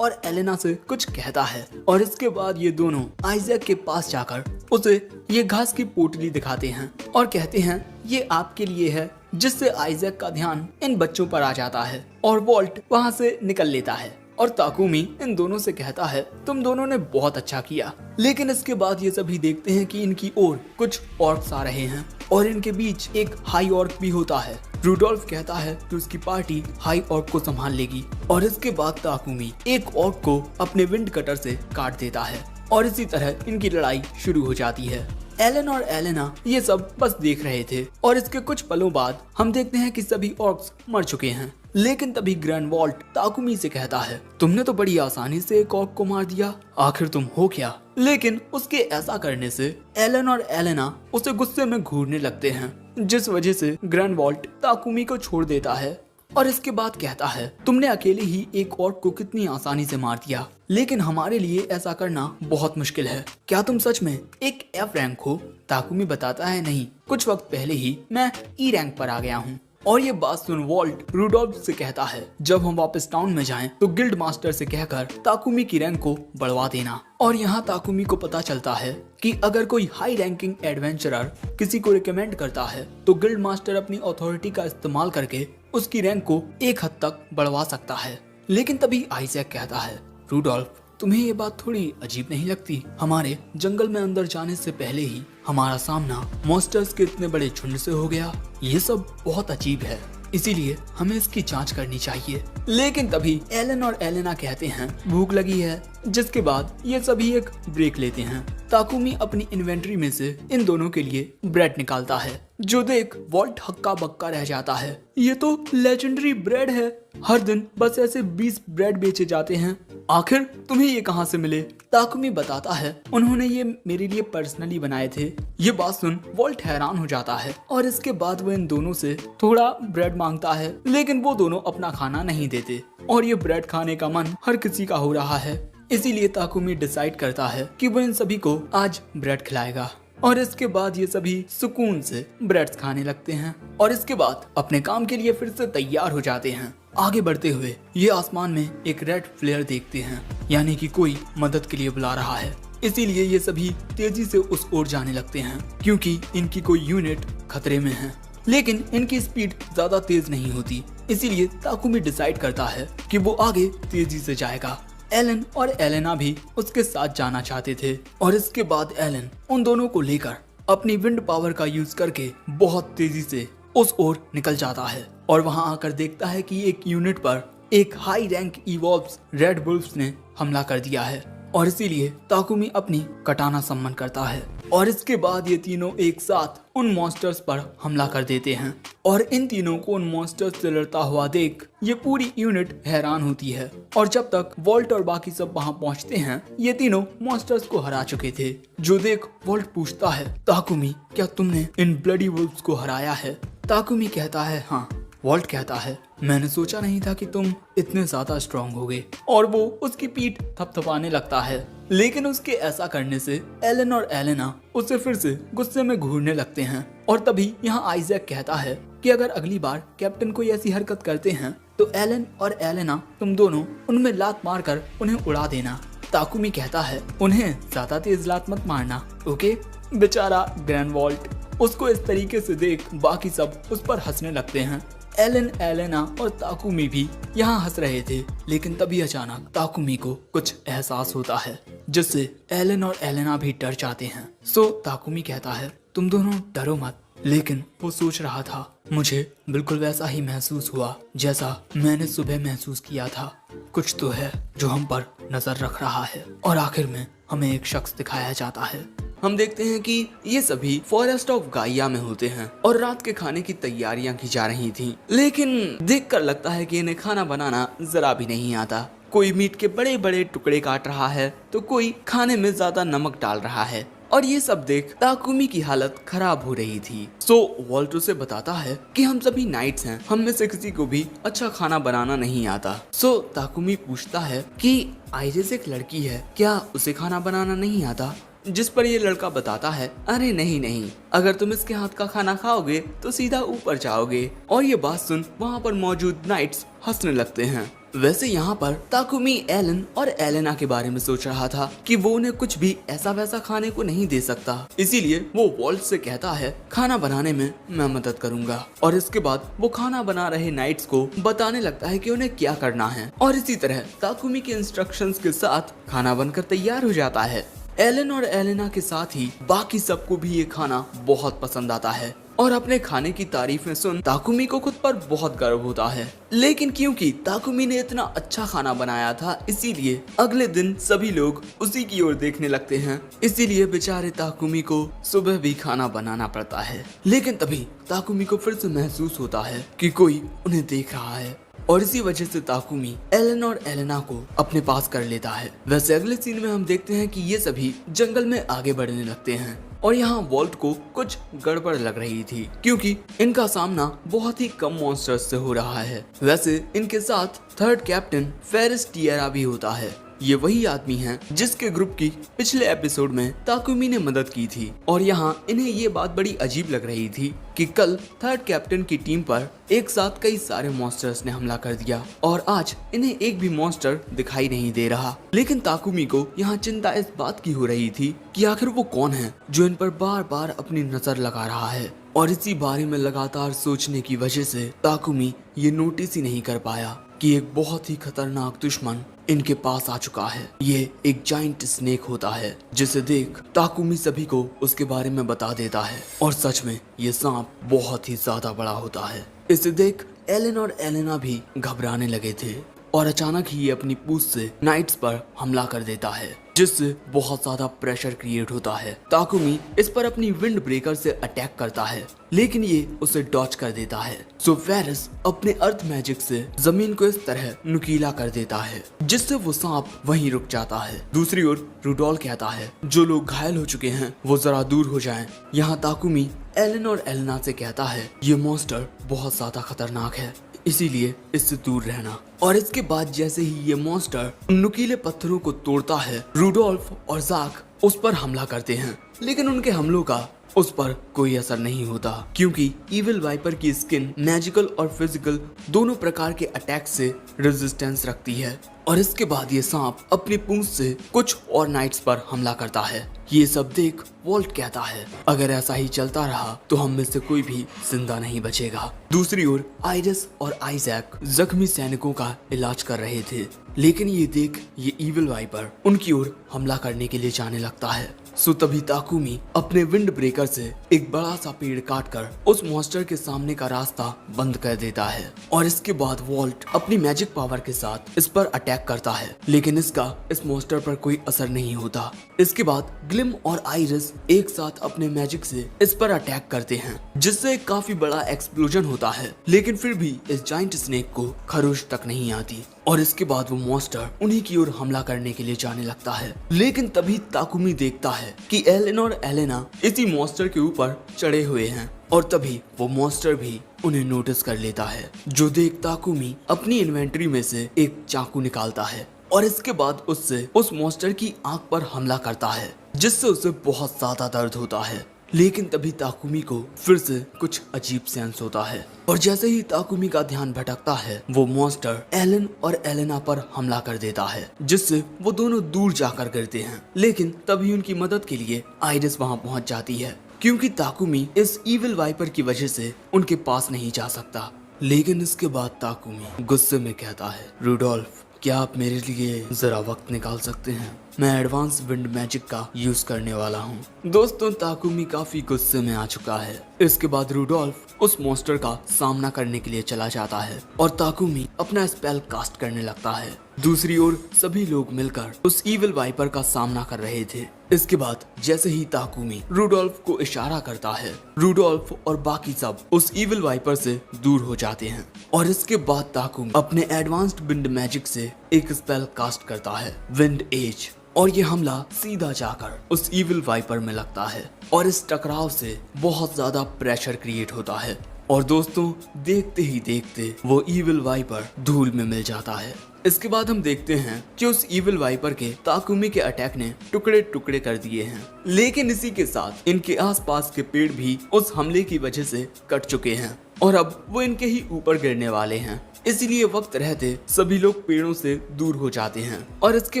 और एलेना से कुछ कहता है। और इसके बाद ये दोनों आइजैक के पास जाकर उसे ये घास की पोटली दिखाते हैं और कहते हैं ये आपके लिए है, जिससे आइजैक का ध्यान इन बच्चों पर आ जाता है और वॉल्ट वहाँ से निकल लेता है। और ताकुमी इन दोनों से कहता है तुम दोनों ने बहुत अच्छा किया। लेकिन इसके बाद ये सभी देखते हैं कि इनकी ओर कुछ ऑर्क्स आ रहे हैं और इनके बीच एक हाई ऑर्क भी होता है। रूडोल्फ कहता है कि उसकी पार्टी हाई ऑर्क को संभाल लेगी और इसके बाद ताकुमी एक ऑर्क को अपने विंड कटर से काट देता है और इसी तरह इनकी लड़ाई शुरू हो जाती है। एलन और एलेना ये सब बस देख रहे थे और इसके कुछ पलों बाद हम देखते हैं कि सभी ऑर्क्स मर चुके हैं। लेकिन तभी ग्रैंड वॉल्ट ताकुमी से कहता है तुमने तो बड़ी आसानी से एक ऑर्क को मार दिया, आखिर तुम हो क्या? लेकिन उसके ऐसा करने से एलन और एलेना उसे गुस्से में घूरने लगते हैं, जिस वजह से ग्रैंड वॉल्ट ताकुमी को छोड़ देता है और इसके बाद कहता है तुमने अकेले ही एक ऑर्क को कितनी आसानी से मार दिया, लेकिन हमारे लिए ऐसा करना बहुत मुश्किल है। क्या तुम सच में एक एफ रैंक हो? ताकुमी बताता है नहीं, कुछ वक्त पहले ही मैं ई रैंक पर आ गया हूँ। और ये बात सुन वॉल्ट रूडोल्फ से कहता है जब हम वापस टाउन में जाएं तो गिल्ड मास्टर से कहकर ताकुमी की रैंक को बढ़वा देना। और यहाँ ताकुमी को पता चलता है कि अगर कोई हाई रैंकिंग एडवेंचरर किसी को रिकमेंड करता है तो गिल्ड मास्टर अपनी अथॉरिटी का इस्तेमाल करके उसकी रैंक को एक हद तक बढ़वा सकता है। लेकिन तभी आइजैक कहता है रूडोल्फ तुम्हें ये बात थोड़ी अजीब नहीं लगती? हमारे जंगल में अंदर जाने से पहले ही हमारा सामना मॉन्स्टर्स के इतने बड़े झुंड से हो गया, ये सब बहुत अजीब है, इसीलिए हमें इसकी जांच करनी चाहिए। लेकिन तभी एलन और एलेना कहते हैं भूख लगी है, जिसके बाद ये सभी एक ब्रेक लेते हैं। ताकुमी अपनी इन्वेंट्री में से इन दोनों के लिए ब्रेड निकालता है, जो देख वॉल्ट हक्का बक्का रह जाता है। ये तो लेजेंडरी ब्रेड है, हर दिन बस ऐसे 20 ब्रेड बेचे जाते हैं, आखिर तुम्हें ये कहाँ से मिले? ताकुमी बताता है उन्होंने ये मेरे लिए पर्सनली बनाए थे। ये बात सुन वॉल्ट हैरान हो जाता है और इसके बाद वो इन दोनों से थोड़ा ब्रेड मांगता है, लेकिन वो दोनों अपना खाना नहीं देते और ये ब्रेड खाने का मन हर किसी का हो रहा है। इसीलिए ताकुमी डिसाइड करता है कि वो इन सभी को आज ब्रेड खिलाएगा और इसके बाद ये सभी सुकून से ब्रेड्स खाने लगते हैं और इसके बाद अपने काम के लिए फिर से तैयार हो जाते हैं। आगे बढ़ते हुए ये आसमान में एक रेड फ्लेयर देखते हैं, यानी कि कोई मदद के लिए बुला रहा है। इसीलिए ये सभी तेजी से उस ओर जाने लगते हैं क्योंकि इनकी कोई यूनिट खतरे में है। लेकिन इनकी स्पीड ज्यादा तेज नहीं होती, इसीलिए ताकुमी डिसाइड करता है कि वो आगे तेजी से जाएगा। एलन और एलेना भी उसके साथ जाना चाहते थे और इसके बाद एलन उन दोनों को लेकर अपनी विंड पावर का यूज करके बहुत तेजी से उस ओर निकल जाता है और वहां आकर देखता है कि एक यूनिट पर एक high rank evolves red wolves ने हमला कर दिया है और इसीलिए ताकुमी अपनी कटाना सम्मन करता है और इसके बाद ये तीनों एक साथ उन मॉन्स्टर्स पर हमला कर देते हैं और इन तीनों को उन मॉन्स्टर्स से लड़ता हुआ देख ये पूरी यूनिट हैरान होती है। और जब तक वॉल्ट और बाकी सब वहां पहुंचते हैं ये तीनों मॉन्स्टर्स को हरा चुके थे। जो देख वॉल्ट पूछता है ताकुमी क्या तुमने इन ब्लडी वुल्फ्स को हराया है? ताकुमी कहता है हाँ। वॉल्ट कहता है मैंने सोचा नहीं था कि तुम इतने ज्यादा स्ट्रॉन्ग होगे और वो उसकी पीठ थपथपाने लगता है। लेकिन उसके ऐसा करने से एलन और एलेना उसे फिर से गुस्से में घूरने लगते हैं और तभी यहाँ आइजैक कहता है कि अगर अगली बार कैप्टन कोई ऐसी हरकत करते हैं तो एलन और एलेना तुम दोनों उनमें लात मारकर उन्हें उड़ा देना। ताकुमी कहता है उन्हें ज्यादा तेज लात मत मारना, ओके? बेचारा ग्रैंड वॉल्ट उसको इस तरीके से देख बाकी सब उस पर हंसने लगते हैं। एलन, एलेना और ताकुमी भी यहाँ हंस रहे थे, लेकिन तभी अचानक ताकुमी को कुछ एहसास होता है जिससे एलन और एलेना भी डर जाते हैं। सो ताकुमी कहता है तुम दोनों डरो मत। लेकिन वो सोच रहा था मुझे बिल्कुल वैसा ही महसूस हुआ जैसा मैंने सुबह महसूस किया था। कुछ तो है जो हम पर नजर रख रहा है और आखिर में हमें एक शख्स दिखाया जाता है। हम देखते हैं कि ये सभी फॉरेस्ट ऑफ गाइया में होते हैं और रात के खाने की तैयारियां की जा रही थी। लेकिन देखकर लगता है कि इन्हें खाना बनाना जरा भी नहीं आता। कोई मीट के बड़े बड़े टुकड़े काट रहा है तो कोई खाने में ज्यादा नमक डाल रहा है और ये सब देख ताकुमी की हालत खराब हो रही थी। सो वॉल्ट उसे बताता है कि हम सभी नाइट्स हैं, हम में से किसी को भी अच्छा खाना बनाना नहीं आता। सो ताकुमी पूछता है कि आइरिस एक लड़की है, क्या उसे खाना बनाना नहीं आता? जिस पर ये लड़का बताता है, अरे नहीं नहीं, अगर तुम इसके हाथ का खाना खाओगे तो सीधा ऊपर जाओगे। और ये बात सुन वहाँ पर मौजूद नाइट्स हंसने लगते हैं। वैसे यहाँ पर ताकुमी एलन और एलेना के बारे में सोच रहा था कि वो उन्हें कुछ भी ऐसा वैसा खाने को नहीं दे सकता, इसीलिए वो वॉल्ट से कहता है खाना बनाने में मैं मदद करूंगा। और इसके बाद वो खाना बना रहे नाइट्स को बताने लगता है कि उन्हें क्या करना है। और इसी तरह ताकुमी के इंस्ट्रक्शंस के साथ खाना बनकर तैयार हो जाता है। एलन और एलेना के साथ ही बाकी सबको भी ये खाना बहुत पसंद आता है और अपने खाने की तारीफें सुन ताकुमी को खुद पर बहुत गर्व होता है। लेकिन क्योंकि ताकुमी ने इतना अच्छा खाना बनाया था, इसीलिए अगले दिन सभी लोग उसी की ओर देखने लगते हैं। इसीलिए बेचारे ताकुमी को सुबह भी खाना बनाना पड़ता है। लेकिन तभी ताकुमी को फिर से महसूस होता है कि कोई उन्हें देख रहा है और इसी वजह से ताकुमी एलन और एलेना को अपने पास कर लेता है। वैसे अगले सीन में हम देखते हैं कि ये सभी जंगल में आगे बढ़ने लगते हैं और यहाँ वॉल्ट को कुछ गड़बड़ लग रही थी क्योंकि इनका सामना बहुत ही कम मॉन्स्टर्स से हो रहा है। वैसे इनके साथ थर्ड कैप्टन फेरिस टिएरा भी होता है। ये वही आदमी हैं जिसके ग्रुप की पिछले एपिसोड में ताकुमी ने मदद की थी। और यहाँ इन्हें ये बात बड़ी अजीब लग रही थी कि कल थर्ड कैप्टन की टीम पर एक साथ कई सारे मॉन्स्टर्स ने हमला कर दिया और आज इन्हें एक भी मॉन्स्टर दिखाई नहीं दे रहा। लेकिन ताकुमी को यहाँ चिंता इस बात की हो रही थी कि आखिर वो कौन है जो इन पर बार बार अपनी नजर लगा रहा है। और इसी बारे में लगातार सोचने की वजह से ताकुमी ये नोटिस ही नहीं कर पाया कि एक बहुत ही खतरनाक दुश्मन इनके पास आ चुका है। ये एक जाइंट स्नेक होता है जिसे देख ताकुमी सभी को उसके बारे में बता देता है और सच में ये सांप बहुत ही ज्यादा बड़ा होता है। इसे देख एलन और एलेना भी घबराने लगे थे और अचानक ही ये अपनी पूंछ से नाइट्स पर हमला कर देता है जिससे बहुत ज्यादा प्रेशर क्रिएट होता है। ताकुमी इस पर अपनी विंड ब्रेकर से अटैक करता है लेकिन ये उसे डॉच कर देता है। सो फेरिस अपने अर्थ मैजिक से जमीन को इस तरह नुकीला कर देता है जिससे वो सांप वहीं रुक जाता है। दूसरी ओर रूडोल कहता है जो लोग घायल हो चुके हैं वो जरा दूर हो जाएं। यहाँ ताकुमी एलन और एलेना से कहता है ये मॉन्स्टर बहुत ज्यादा खतरनाक है, इसीलिए इससे दूर रहना। और इसके बाद जैसे ही ये मॉन्स्टर नुकीले पत्थरों को तोड़ता है, रूडोल्फ और ज़ाक उस पर हमला करते हैं। लेकिन उनके हमलों का उस पर कोई असर नहीं होता क्योंकि इविल वाइपर की स्किन मैजिकल और फिजिकल दोनों प्रकार के अटैक से रेजिस्टेंस रखती है। और इसके बाद ये सांप अपनी पूंछ से कुछ और नाइट्स पर हमला करता है। ये सब देख वॉल्ट कहता है अगर ऐसा ही चलता रहा तो हम में से कोई भी जिंदा नहीं बचेगा। दूसरी ओर आइरिस और आइजैक जख्मी सैनिकों का इलाज कर रहे थे लेकिन ये देख ये इविल वाइपर उनकी ओर हमला करने के लिए जाने लगता है। सो तभी ताकुमी अपने विंड ब्रेकर से एक बड़ा सा पेड़ काटकर उस मॉन्स्टर के सामने का रास्ता बंद कर देता है। और इसके बाद वॉल्ट अपनी मैजिक पावर के साथ इस पर अटैक करता है लेकिन इसका इस मॉन्स्टर पर कोई असर नहीं होता। इसके बाद ग्लिम और आइरिस एक साथ अपने मैजिक से इस पर अटैक करते हैं जिससे एक काफी बड़ा एक्सप्लोजन होता है लेकिन फिर भी इस जाइंट स्नेक को खरोच तक नहीं आती। और इसके बाद वो मॉन्स्टर उन्हीं की ओर हमला करने के लिए जाने लगता है। लेकिन तभी ताकुमी देखता है कि एलन और एलेना इसी मॉन्स्टर के ऊपर चढ़े हुए हैं और तभी वो मॉन्स्टर भी उन्हें नोटिस कर लेता है जो देख ताकुमी अपनी इन्वेंटरी में से एक चाकू निकालता है और इसके बाद उससे उस मॉन्स्टर की आंख पर हमला करता है जिससे उसे बहुत ज्यादा दर्द होता है। लेकिन तभी ताकुमी को फिर से कुछ अजीब सेंस होता है और जैसे ही ताकुमी का ध्यान भटकता है वो मॉन्स्टर एलन और एलेना पर हमला कर देता है जिससे वो दोनों दूर जाकर गिरते हैं। लेकिन तभी उनकी मदद के लिए आइरिस वहां पहुंच जाती है क्योंकि ताकुमी इस इविल वाइपर की वजह से उनके पास नहीं जा सकता। लेकिन इसके बाद ताकुमी गुस्से में कहता है रूडोल्फ क्या आप मेरे लिए जरा वक्त निकाल सकते हैं, मैं एडवांस विंड मैजिक का यूज करने वाला हूँ। दोस्तों ताकुमी काफी गुस्से में आ चुका है। इसके बाद रूडोल्फ उस मॉन्स्टर का सामना करने के लिए चला जाता है और ताकुमी अपना स्पेल कास्ट करने लगता है। दूसरी ओर सभी लोग मिलकर उस इविल वाइपर का सामना कर रहे थे। इसके बाद जैसे ही ताकुमी रूडोल्फ को इशारा करता है रूडोल्फ और बाकी सब उस इविल वाइपर से दूर हो जाते हैं। और इसके बाद ताकुमी अपने एडवांस्ड विंड मैजिक से एक स्पेल कास्ट करता है विंड एज और ये हमला सीधा जाकर उस इविल वाइपर में लगता है और इस टकराव से बहुत ज्यादा प्रेशर क्रिएट होता है और दोस्तों देखते ही देखते वो इविल वाइपर धूल में मिल जाता है। इसके बाद हम देखते हैं कि उस इविल वाइपर के ताकुमी के अटैक ने टुकड़े टुकड़े कर दिए हैं, लेकिन इसी के साथ इनके आसपास के पेड़ भी उस हमले की वजह से कट चुके हैं और अब वो इनके ही ऊपर गिरने वाले हैं। इसलिए वक्त रहते सभी लोग पेड़ों से दूर हो जाते हैं और इसके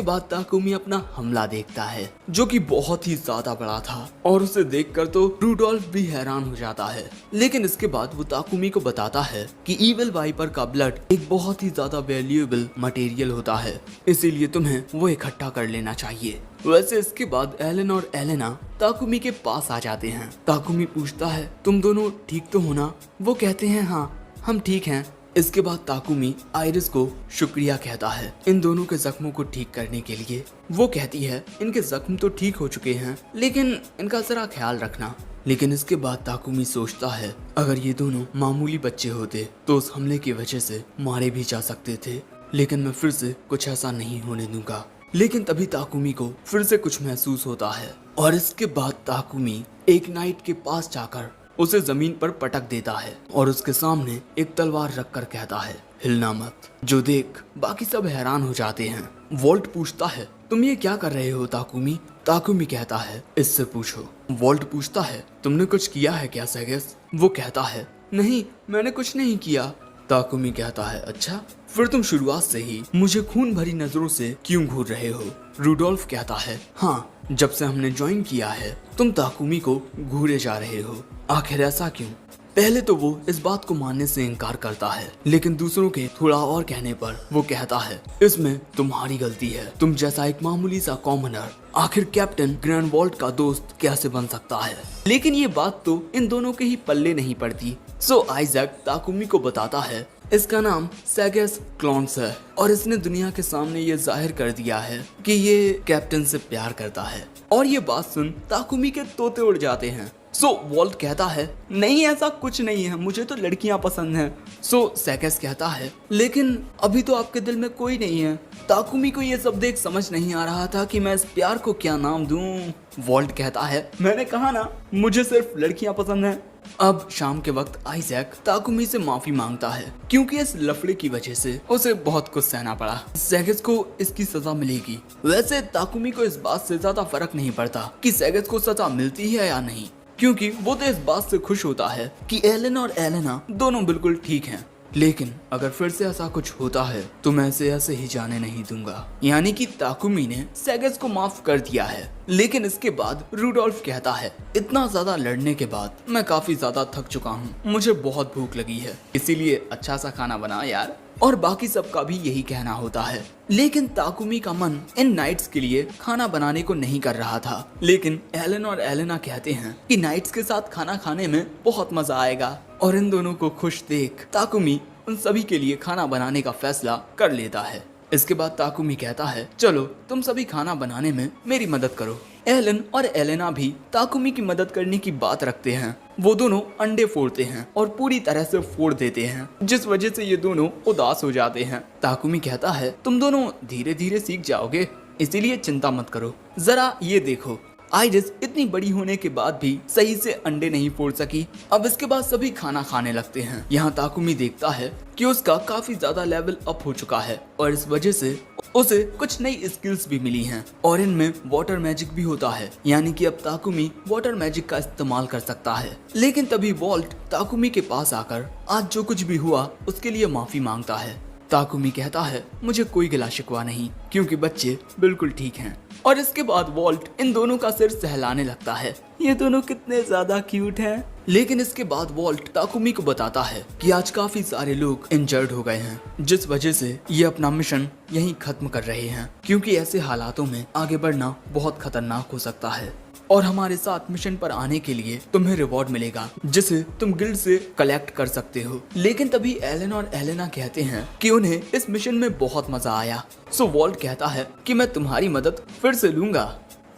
बाद ताकुमी अपना हमला देखता है जो कि बहुत ही ज्यादा बड़ा था और उसे देखकर तो रूडोल्फ भी हैरान हो जाता है। लेकिन इसके बाद वो ताकुमी को बताता है कि इविल वाइपर का ब्लड एक बहुत ही ज्यादा वैल्यूएबल मटेरियल होता है, इसीलिए तुम्हें वो इकट्ठा कर लेना चाहिए। वैसे इसके बाद एलन और एलेना ताकुमी के पास आ जाते हैं। ताकुमी पूछता है तुम दोनों ठीक तो हो ना? वो कहते हैं हाँ हम ठीक हैं। इसके बाद ताकुमी आइरिस को शुक्रिया कहता है इन दोनों के जख्मों को ठीक करने के लिए। वो कहती है इनके जख्म तो ठीक हो चुके हैं लेकिन इनका जरा ख्याल रखना। लेकिन इसके बाद ताकुमी सोचता है अगर ये दोनों मामूली बच्चे होते तो उस हमले की वजह से मारे भी जा सकते थे, लेकिन मैं फिर से कुछ ऐसा नहीं होने दूंगा। लेकिन तभी ताकुमी को फिर से कुछ महसूस होता है और इसके बाद ताकुमी एक नाइट के पास जाकर उसे जमीन पर पटक देता है और उसके सामने एक तलवार रखकर कहता है हिलना मत। जो देख बाकी सब हैरान हो जाते हैं। वोल्ट पूछता है तुम ये क्या कर रहे हो ताकुमी? ताकुमी कहता है इससे पूछो। वोल्ट पूछता है तुमने कुछ किया है क्या सेगस? वो कहता है नहीं मैंने कुछ नहीं किया। ताकुमी कहता है अच्छा फिर तुम शुरुआत से ही मुझे खून भरी नजरों से क्यों घूर रहे हो? रूडोल्फ कहता है हाँ जब से हमने ज्वाइन किया है तुम ताकुमी को घूरे जा रहे हो, आखिर ऐसा क्यों? पहले तो वो इस बात को मानने से इनकार करता है, लेकिन दूसरों के थोड़ा और कहने पर वो कहता है इसमें तुम्हारी गलती है। तुम जैसा एक मामूली सा कॉमनर आखिर कैप्टन ग्रैंड वॉल्ट का दोस्त कैसे बन सकता है? लेकिन ये बात तो इन दोनों के ही पल्ले नहीं पड़ती। सो आइजैक ताकुमी को बताता है इसका नाम सेगस क्लॉन्स है और इसने दुनिया के सामने ये जाहिर कर दिया है कि ये कैप्टन से प्यार करता है। और ये बात सुन ताकुमी के तोते उड़ जाते हैं। सो वॉल्ट कहता है नहीं ऐसा कुछ नहीं है, मुझे तो लड़कियां पसंद हैं। सो सेगस कहता है लेकिन अभी तो आपके दिल में कोई नहीं है। ताकुमी को ये सब देख समझ नहीं आ रहा था कि मैं इस प्यार को क्या नाम दूं। वॉल्ट कहता है मैंने कहा ना मुझे सिर्फ लड़कियां पसंद हैं। अब शाम के वक्त आइजैक ताकुमी से माफी मांगता है क्योंकि इस लफड़े की वजह से उसे बहुत कुछ सहना पड़ा। सेगस को इसकी सजा मिलेगी। वैसे ताकुमी को इस बात से ज्यादा फर्क नहीं पड़ता कि सेगस को सजा मिलती है या नहीं, क्योंकि वो तो इस बात से खुश होता है कि एलन और एलेना दोनों बिल्कुल ठीक हैं। लेकिन अगर फिर से ऐसा कुछ होता है तो मैं इसे ऐसे ही जाने नहीं दूंगा। यानी कि ताकुमी ने सेगस को माफ कर दिया है। लेकिन इसके बाद रूडोल्फ कहता है इतना ज्यादा लड़ने के बाद मैं काफी ज्यादा थक चुका हूँ, मुझे बहुत भूख लगी है, इसीलिए अच्छा सा खाना बना यार। और बाकी सबका भी यही कहना होता है। लेकिन ताकुमी का मन इन नाइट्स के लिए खाना बनाने को नहीं कर रहा था। लेकिन एलन और एलेना कहते हैं कि नाइट्स के साथ खाना खाने में बहुत मजा आएगा और इन दोनों को खुश देख ताकुमी उन सभी के लिए खाना बनाने का फैसला कर लेता है। इसके बाद ताकुमी कहता है चलो तुम सभी खाना बनाने में मेरी मदद करो। एलन और एलेना भी ताकुमी की मदद करने की बात रखते हैं। वो दोनों अंडे फोड़ते हैं और पूरी तरह से फोड़ देते हैं, जिस वजह से ये दोनों उदास हो जाते हैं। ताकुमी कहता है तुम दोनों धीरे धीरे सीख जाओगे, इसीलिए चिंता मत करो। जरा ये देखो आइरिस इतनी बड़ी होने के बाद भी सही से अंडे नहीं फोड़ सकी। अब इसके बाद सभी खाना खाने लगते हैं। यहाँ ताकुमी देखता है कि उसका काफी ज्यादा लेवल अप हो चुका है और इस वजह से उसे कुछ नई स्किल्स भी मिली हैं और इनमें वाटर मैजिक भी होता है, यानी कि अब ताकुमी वाटर मैजिक का इस्तेमाल कर सकता है। लेकिन तभी वॉल्ट ताकुमी के पास आकर आज जो कुछ भी हुआ उसके लिए माफी मांगता है। ताकुमी कहता है मुझे कोई गिला शिकवा नहीं क्योंकि बच्चे बिल्कुल ठीक हैं। और इसके बाद वॉल्ट इन दोनों का सिर सहलाने लगता है। ये दोनों कितने ज्यादा क्यूट हैं। लेकिन इसके बाद वॉल्ट ताकुमी को बताता है कि आज काफी सारे लोग इंजर्ड हो गए हैं, जिस वजह से ये अपना मिशन यहीं खत्म कर रहे हैं, क्योंकि ऐसे हालातों में आगे बढ़ना बहुत खतरनाक हो सकता है और हमारे साथ मिशन पर आने के लिए तुम्हें रिवॉर्ड मिलेगा जिसे तुम गिल्ड से कलेक्ट कर सकते हो। लेकिन तभी एलन और एलेना कहते हैं कि उन्हें इस मिशन में बहुत मजा आया। सो वॉल्ट कहता है कि मैं तुम्हारी मदद फिर से लूंगा।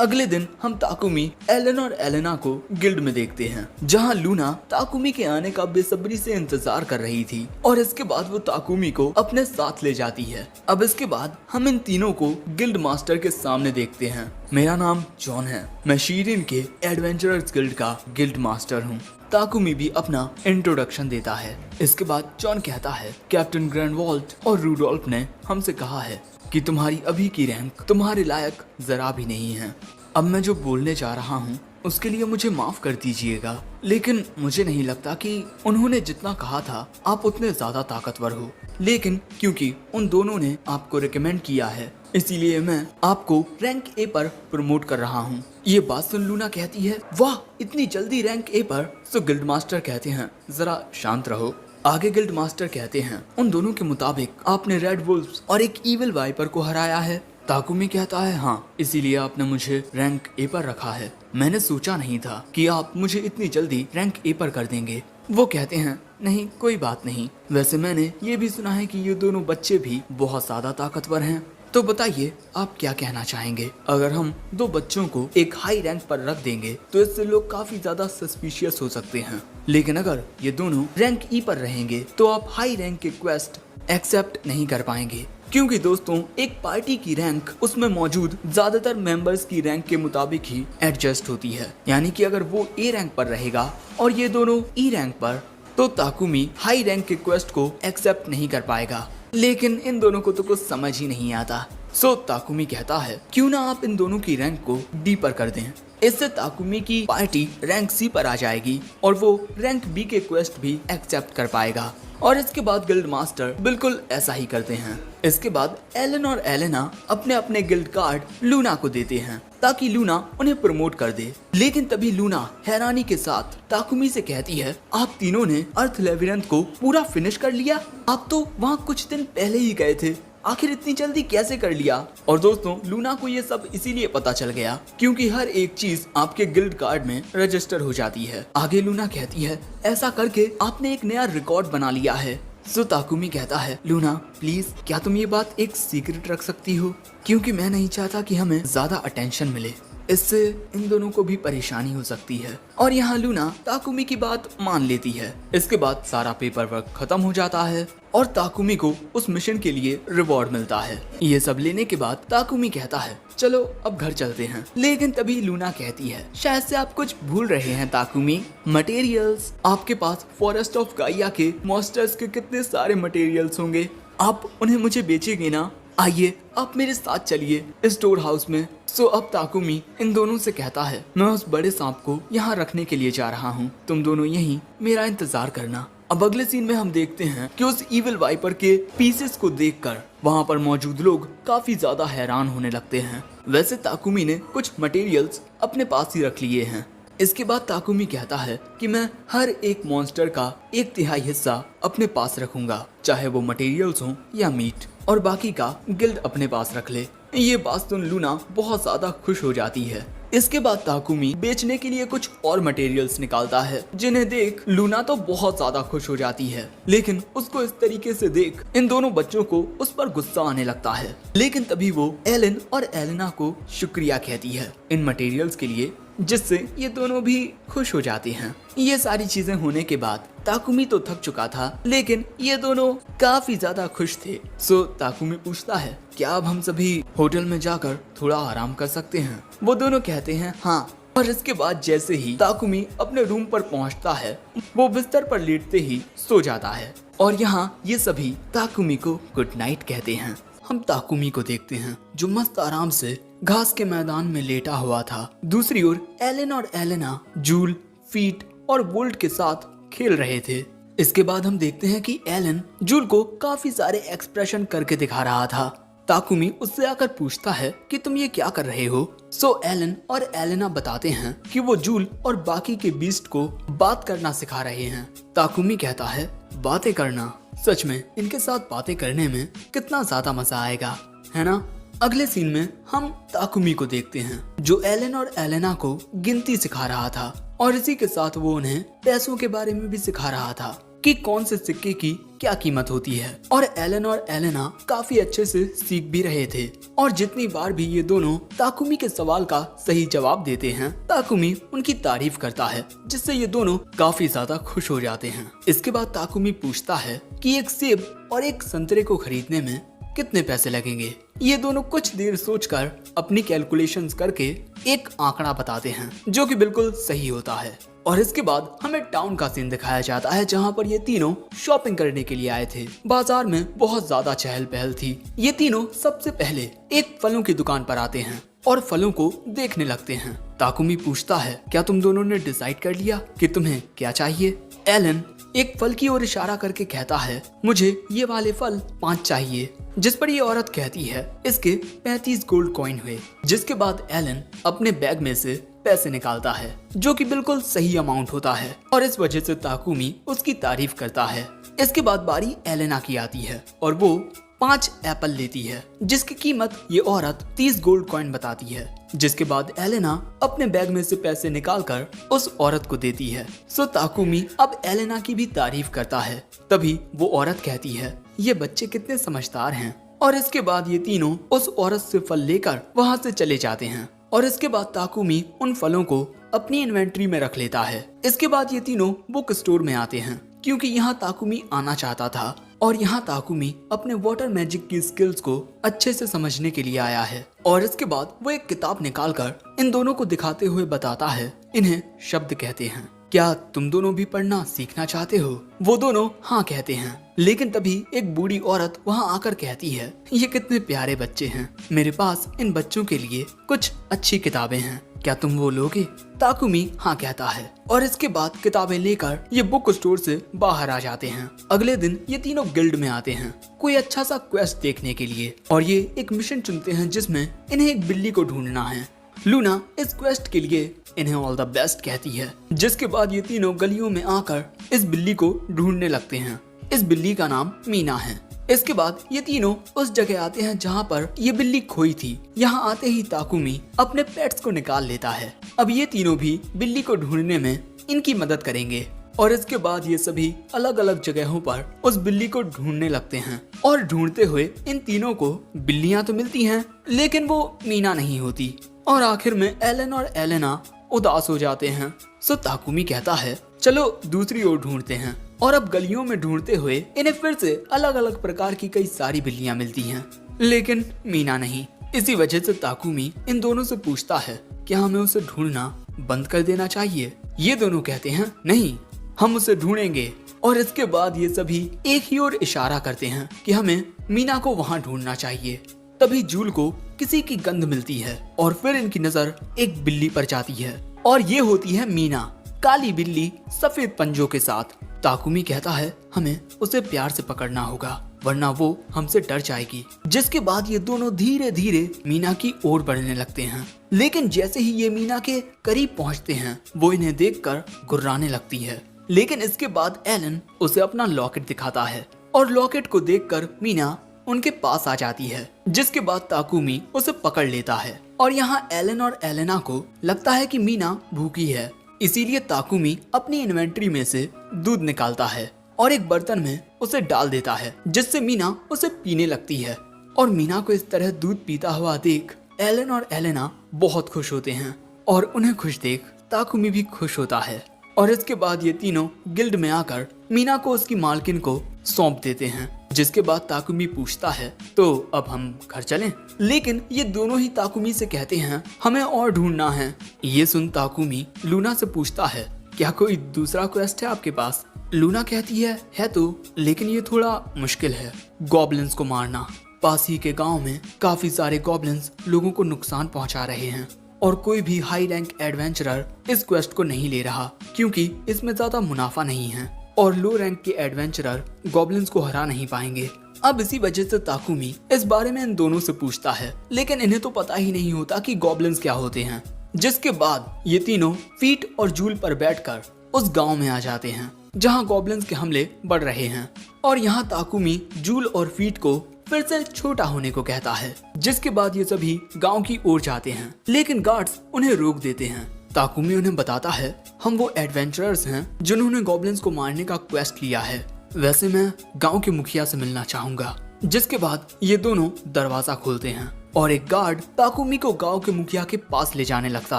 अगले दिन हम ताकुमी, एलन और एलेना को गिल्ड में देखते हैं, जहां लूना ताकुमी के आने का बेसब्री से इंतजार कर रही थी और इसके बाद वो ताकुमी को अपने साथ ले जाती है। अब इसके बाद हम इन तीनों को गिल्ड मास्टर के सामने देखते हैं। मेरा नाम जॉन है, मैं शीरिन के एडवेंचरर्स गिल्ड का गिल्ड मास्टर हूँ। ताकुमी भी अपना इंट्रोडक्शन देता है। इसके बाद जॉन कहता है, कैप्टन ग्रैंडवॉल्ट और रूडोल्फ ने हमसे कहा है कि तुम्हारी अभी की रैंक तुम्हारे लायक जरा भी नहीं है। अब मैं जो बोलने जा रहा हूँ उसके लिए मुझे माफ कर दीजिएगा, लेकिन मुझे नहीं लगता कि उन्होंने जितना कहा था आप उतने ज्यादा ताकतवर हो। लेकिन क्योंकि उन दोनों ने आपको रिकमेंड किया है, इसीलिए मैं आपको रैंक ए पर प्रमोट कर रहा हूँ। ये बात सुन लूना कहती है, वाह इतनी जल्दी रैंक ए पर। सो गिल्ड मास्टर कहते हैं, जरा शांत रहो। आगे गिल्ड मास्टर कहते हैं, उन दोनों के मुताबिक आपने रेड वुल्फ्स और एक ईविल वाइपर को हराया है। ताकुमी कहता है, हाँ, इसीलिए आपने मुझे रैंक ए पर रखा है। मैंने सोचा नहीं था कि आप मुझे इतनी जल्दी रैंक ए पर कर देंगे। वो कहते हैं, नहीं कोई बात नहीं, वैसे मैंने ये भी सुना है कि ये दोनों बच्चे भी बहुत ज्यादा ताकतवर हैं। तो बताइए आप क्या कहना चाहेंगे? अगर हम दो बच्चों को एक हाई रैंक पर रख देंगे तो इससे लोग काफी ज्यादा सस्पिशियस हो सकते हैं, लेकिन अगर ये दोनों रैंक ई पर रहेंगे तो आप हाई रैंक के क्वेस्ट एक्सेप्ट नहीं कर पाएंगे, क्योंकि दोस्तों एक पार्टी की रैंक उसमें मौजूद ज्यादातर मेंबर्स की रैंक के मुताबिक ही एडजस्ट होती है। यानी कि अगर वो ए रैंक पर रहेगा और ये दोनों ई रैंक पर, तो ताकुमी हाई रैंक के क्वेस्ट को एक्सेप्ट नहीं कर पाएगा। लेकिन इन दोनों को तो कुछ समझ ही नहीं आता। सो ताकुमी कहता है, क्यों ना आप इन दोनों की रैंक को डी पर कर दें। इससे ताकुमी की पार्टी रैंक सी पर आ जाएगी और वो रैंक बी के क्वेस्ट भी एक्सेप्ट कर पाएगा। और इसके बाद गिल्ड मास्टर बिल्कुल ऐसा ही करते हैं। इसके बाद एलन और एलेना अपने अपने गिल्ड कार्ड लूना को देते हैं ताकि लूना उन्हें प्रमोट कर दे। लेकिन तभी लूना हैरानी के साथ ताकुमी से कहती है, आप तीनों ने अर्थ लेबिरिंथ को पूरा फिनिश कर लिया? आप तो वहाँ कुछ दिन पहले ही गए थे, आखिर इतनी जल्दी कैसे कर लिया? और दोस्तों लूना को ये सब इसीलिए पता चल गया क्योंकि हर एक चीज आपके गिल्ड कार्ड में रजिस्टर हो जाती है। आगे लूना कहती है, ऐसा करके आपने एक नया रिकॉर्ड बना लिया है। सो ताकुमी कहता है, लूना प्लीज क्या तुम ये बात एक सीक्रेट रख सकती हो, क्योंकि मैं नहीं चाहता कि हमें ज्यादा अटेंशन मिले, इससे इन दोनों को भी परेशानी हो सकती है। और यहाँ लूना ताकुमी की बात मान लेती है। इसके बाद सारा पेपर वर्क खत्म हो जाता है और ताकुमी को उस मिशन के लिए रिवॉर्ड मिलता है। ये सब लेने के बाद ताकुमी कहता है, चलो अब घर चलते हैं। लेकिन तभी लूना कहती है, शायद से आप कुछ भूल रहे हैं ताकुमी, मटेरियल्स। आपके पास फॉरेस्ट ऑफ गाइया के मॉन्स्टर्स के कितने सारे मटेरियल्स होंगे, आप उन्हें मुझे बेचेंगे ना? आइए आप मेरे साथ चलिए स्टोर हाउस में। सो अब ताकुमी इन दोनों से कहता है, मैं उस बड़े सांप को यहाँ रखने के लिए जा रहा हूँ, तुम दोनों यहीं मेरा इंतजार करना। अब अगले सीन में हम देखते हैं कि उस इविल वाइपर के पीसेस को देखकर वहाँ पर मौजूद लोग काफी ज्यादा हैरान होने लगते हैं। वैसे ताकुमी ने कुछ मटेरियल्स अपने पास ही रख लिए हैं। इसके बाद ताकुमी कहता है कि मैं हर एक मॉन्स्टर का 1/3 हिस्सा अपने पास रखूंगा, चाहे वो मटेरियल्स हों या मीट, और बाकी का गिल्ड अपने पास रख ले। ये बात सुन लूना बहुत ज्यादा खुश हो जाती है। इसके बाद ताकुमी बेचने के लिए कुछ और मटेरियल्स निकालता है, जिन्हें देख लूना तो बहुत ज्यादा खुश हो जाती है। लेकिन उसको इस तरीके से देख इन दोनों बच्चों को उस पर गुस्सा आने लगता है। लेकिन तभी वो एलन और एलेना को शुक्रिया कहती है इन मटेरियल्स के लिए, जिससे ये दोनों भी खुश हो जाते हैं। ये सारी चीजें होने के बाद ताकुमी तो थक चुका था, लेकिन ये दोनों काफी ज्यादा खुश थे। सो ताकुमी पूछता है, क्या अब हम सभी होटल में जाकर थोड़ा आराम कर सकते हैं? वो दोनों कहते हैं हाँ। और इसके बाद जैसे ही ताकुमी अपने रूम पर पहुंचता है, वो बिस्तर पर लेटते ही सो जाता है। और यहाँ ये सभी ताकुमी को गुड नाइट कहते हैं। हम ताकुमी को देखते हैं जो मस्त आराम से घास के मैदान में लेटा हुआ था। दूसरी ओर एलन और एलेना जूल, फीट और वोल्ट के साथ खेल रहे थे। इसके बाद हम देखते हैं कि एलन जूल को काफी सारे एक्सप्रेशन करके दिखा रहा था। ताकुमी उससे आकर पूछता है कि तुम ये क्या कर रहे हो? सो एलन और एलेना बताते हैं कि वो जूल और बाकी के बीस्ट को बात करना सिखा रहे हैं। ताकुमी कहता है, बातें करना, सच में इनके साथ बातें करने में कितना ज्यादा मजा आएगा, है ना? अगले सीन में हम ताकुमी को देखते हैं जो एलन और एलेना को गिनती सिखा रहा था और इसी के साथ वो उन्हें पैसों के बारे में भी सिखा रहा था। कि कौन से सिक्के की क्या कीमत होती है। और एलन और एलेना काफी अच्छे से सीख भी रहे थे और जितनी बार भी ये दोनों ताकुमी के सवाल का सही जवाब देते हैं, ताकुमी उनकी तारीफ करता है, जिससे ये दोनों काफी ज्यादा खुश हो जाते हैं। इसके बाद ताकुमी पूछता है कि एक सेब और एक संतरे को खरीदने में कितने पैसे लगेंगे। ये दोनों कुछ देर सोचकर अपनी कैलकुलेशंस करके एक आंकड़ा बताते हैं, जो कि बिल्कुल सही होता है। और इसके बाद हमें टाउन का सीन दिखाया जाता है, जहाँ पर ये तीनों शॉपिंग करने के लिए आए थे। बाजार में बहुत ज्यादा चहल पहल थी। ये तीनों सबसे पहले एक फलों की दुकान पर आते हैं और फलों को देखने लगते हैं। ताकुमी पूछता है, क्या तुम दोनों ने डिसाइड कर लिया कि तुम्हें क्या चाहिए? एलन एक फल की ओर इशारा करके कहता है, मुझे ये वाले फल 5 चाहिए। जिस पर ये औरत कहती है, इसके 35 गोल्ड कॉइन हुए। जिसके बाद एलन अपने बैग में से पैसे निकालता है, जो कि बिल्कुल सही अमाउंट होता है और इस वजह से ताकुमी उसकी तारीफ करता है। इसके बाद बारी एलेना की आती है और वो 5 एप्पल लेती है, जिसकी कीमत ये औरत 30 गोल्ड कॉइन बताती है। जिसके बाद एलेना अपने बैग में से पैसे निकालकर उस औरत को देती है। सो ताकुमी अब एलेना की भी तारीफ करता है। तभी वो औरत कहती है, ये बच्चे कितने समझदार हैं। और इसके बाद ये तीनों उस औरत से फल लेकर वहाँ से चले जाते हैं। और इसके बाद ताकुमी उन फलों को अपनी इन्वेंट्री में रख लेता है। इसके बाद ये तीनों बुक स्टोर में आते हैं, क्योंकि यहाँ ताकुमी आना चाहता था और यहाँ ताकुमी अपने वाटर मैजिक की स्किल्स को अच्छे से समझने के लिए आया है। और इसके बाद वो एक किताब निकालकर इन दोनों को दिखाते हुए बताता है, इन्हें शब्द कहते हैं। क्या तुम दोनों भी पढ़ना सीखना चाहते हो? वो दोनों हाँ कहते हैं। लेकिन तभी एक बूढ़ी औरत वहाँ आकर कहती है, ये कितने प्यारे बच्चे हैं, मेरे पास इन बच्चों के लिए कुछ अच्छी किताबें हैं, क्या तुम वो लोगे? ताकुमी हाँ कहता है और इसके बाद किताबें लेकर ये बुक स्टोर से बाहर आ जाते हैं। अगले दिन ये तीनों गिल्ड में आते हैं कोई अच्छा सा क्वेस्ट देखने के लिए और ये एक मिशन चुनते हैं जिसमें इन्हें एक बिल्ली को ढूंढना है। लूना इस क्वेस्ट के लिए इन्हें ऑल द बेस्ट कहती है। जिसके बाद ये तीनों गलियों में आकर इस बिल्ली को ढूंढने लगते हैं। इस बिल्ली का नाम मीना है। इसके बाद ये तीनों उस जगह आते हैं जहाँ पर ये बिल्ली खोई थी। यहाँ आते ही ताकुमी अपने पेट्स को निकाल लेता है। अब ये तीनों भी बिल्ली को ढूंढने में इनकी मदद करेंगे और इसके बाद ये सभी अलग अलग जगहों पर उस बिल्ली को ढूंढने लगते हैं। और ढूंढते हुए इन तीनों को बिल्लियां तो मिलती हैं, लेकिन वो मीना नहीं होती। और आखिर में एलन और एलेना उदास हो जाते हैं। सो ताकुमी कहता है, चलो दूसरी ओर ढूंढते हैं। और अब गलियों में ढूंढते हुए इन्हें फिर से अलग अलग प्रकार की कई सारी बिल्लियां मिलती हैं, लेकिन मीना नहीं। इसी वजह से ताकुमी इन दोनों से पूछता है, क्या हमें उसे ढूंढना बंद कर देना चाहिए? ये दोनों कहते हैं, नहीं, हम उसे ढूंढेंगे। और इसके बाद ये सभी एक ही ओर इशारा करते हैं कि हमें मीना को वहाँ ढूंढना चाहिए। तभी जूल को किसी की गंध मिलती है और फिर इनकी नजर एक बिल्ली पर जाती है और ये होती है मीना, काली बिल्ली सफेद पंजों के साथ। ताकुमी कहता है, हमें उसे प्यार से पकड़ना होगा वरना वो हमसे डर जाएगी। जिसके बाद ये दोनों धीरे धीरे मीना की ओर बढ़ने लगते हैं, लेकिन जैसे ही ये मीना के करीब पहुंचते हैं वो इन्हें देखकर गुर्राने लगती है। लेकिन इसके बाद एलन उसे अपना लॉकेट दिखाता है और लॉकेट को देखकर मीना उनके पास आ जाती है। जिसके बाद ताकुमी उसे पकड़ लेता है और यहाँ एलन और एलेना को लगता है कि मीना भूखी है, इसीलिए ताकुमी अपनी इन्वेंट्री में से दूध निकालता है और एक बर्तन में उसे डाल देता है, जिससे मीना उसे पीने लगती है। और मीना को इस तरह दूध पीता हुआ देख एलन और एलेना बहुत खुश होते हैं और उन्हें खुश देख ताकुमी भी खुश होता है। और इसके बाद ये तीनों गिल्ड में आकर मीना को उसकी मालकिन को सौंप देते हैं। जिसके बाद ताकुमी पूछता है, तो अब हम घर चलें? लेकिन ये दोनों ही ताकुमी से कहते हैं, हमें और ढूंढना है। ये सुन ताकुमी लूना से पूछता है, क्या कोई दूसरा क्वेस्ट है आपके पास? लूना कहती है तो, लेकिन ये थोड़ा मुश्किल है, गॉब्लिन्स को मारना। पास ही के गांव में काफी सारे गॉब्लिन्स लोगों को नुकसान पहुंचा रहे हैं और कोई भी हाई रैंक एडवेंचरर इस क्वेस्ट को नहीं ले रहा, क्योंकि इसमें ज्यादा मुनाफा नहीं है और लो रैंक के एडवेंचरर गॉब्लिन्स को हरा नहीं पाएंगे। अब इसी वजह से ताकुमी इस बारे में इन दोनों से पूछता है, लेकिन इन्हें तो पता ही नहीं होता कि गॉब्लिन्स क्या होते हैं। जिसके बाद ये तीनों फीट और जूल पर बैठकर उस गांव में आ जाते हैं जहां गॉब्लिन्स के हमले बढ़ रहे हैं। और यहाँ ताकुमी जूल और फीट को फिर से छोटा होने को कहता है। जिसके बाद ये सभी गांव की ओर जाते हैं, लेकिन गार्ड्स उन्हें रोक देते हैं ताकुमी उन्हें बताता है, हम वो एडवेंचरर्स हैं जिन्होंने गॉब्लिन्स को मारने का क्वेस्ट लिया है। वैसे मैं गांव के मुखिया से मिलना चाहूंगा। जिसके बाद ये दोनों दरवाजा खोलते हैं और एक गार्ड ताकुमी को गांव के मुखिया के पास ले जाने लगता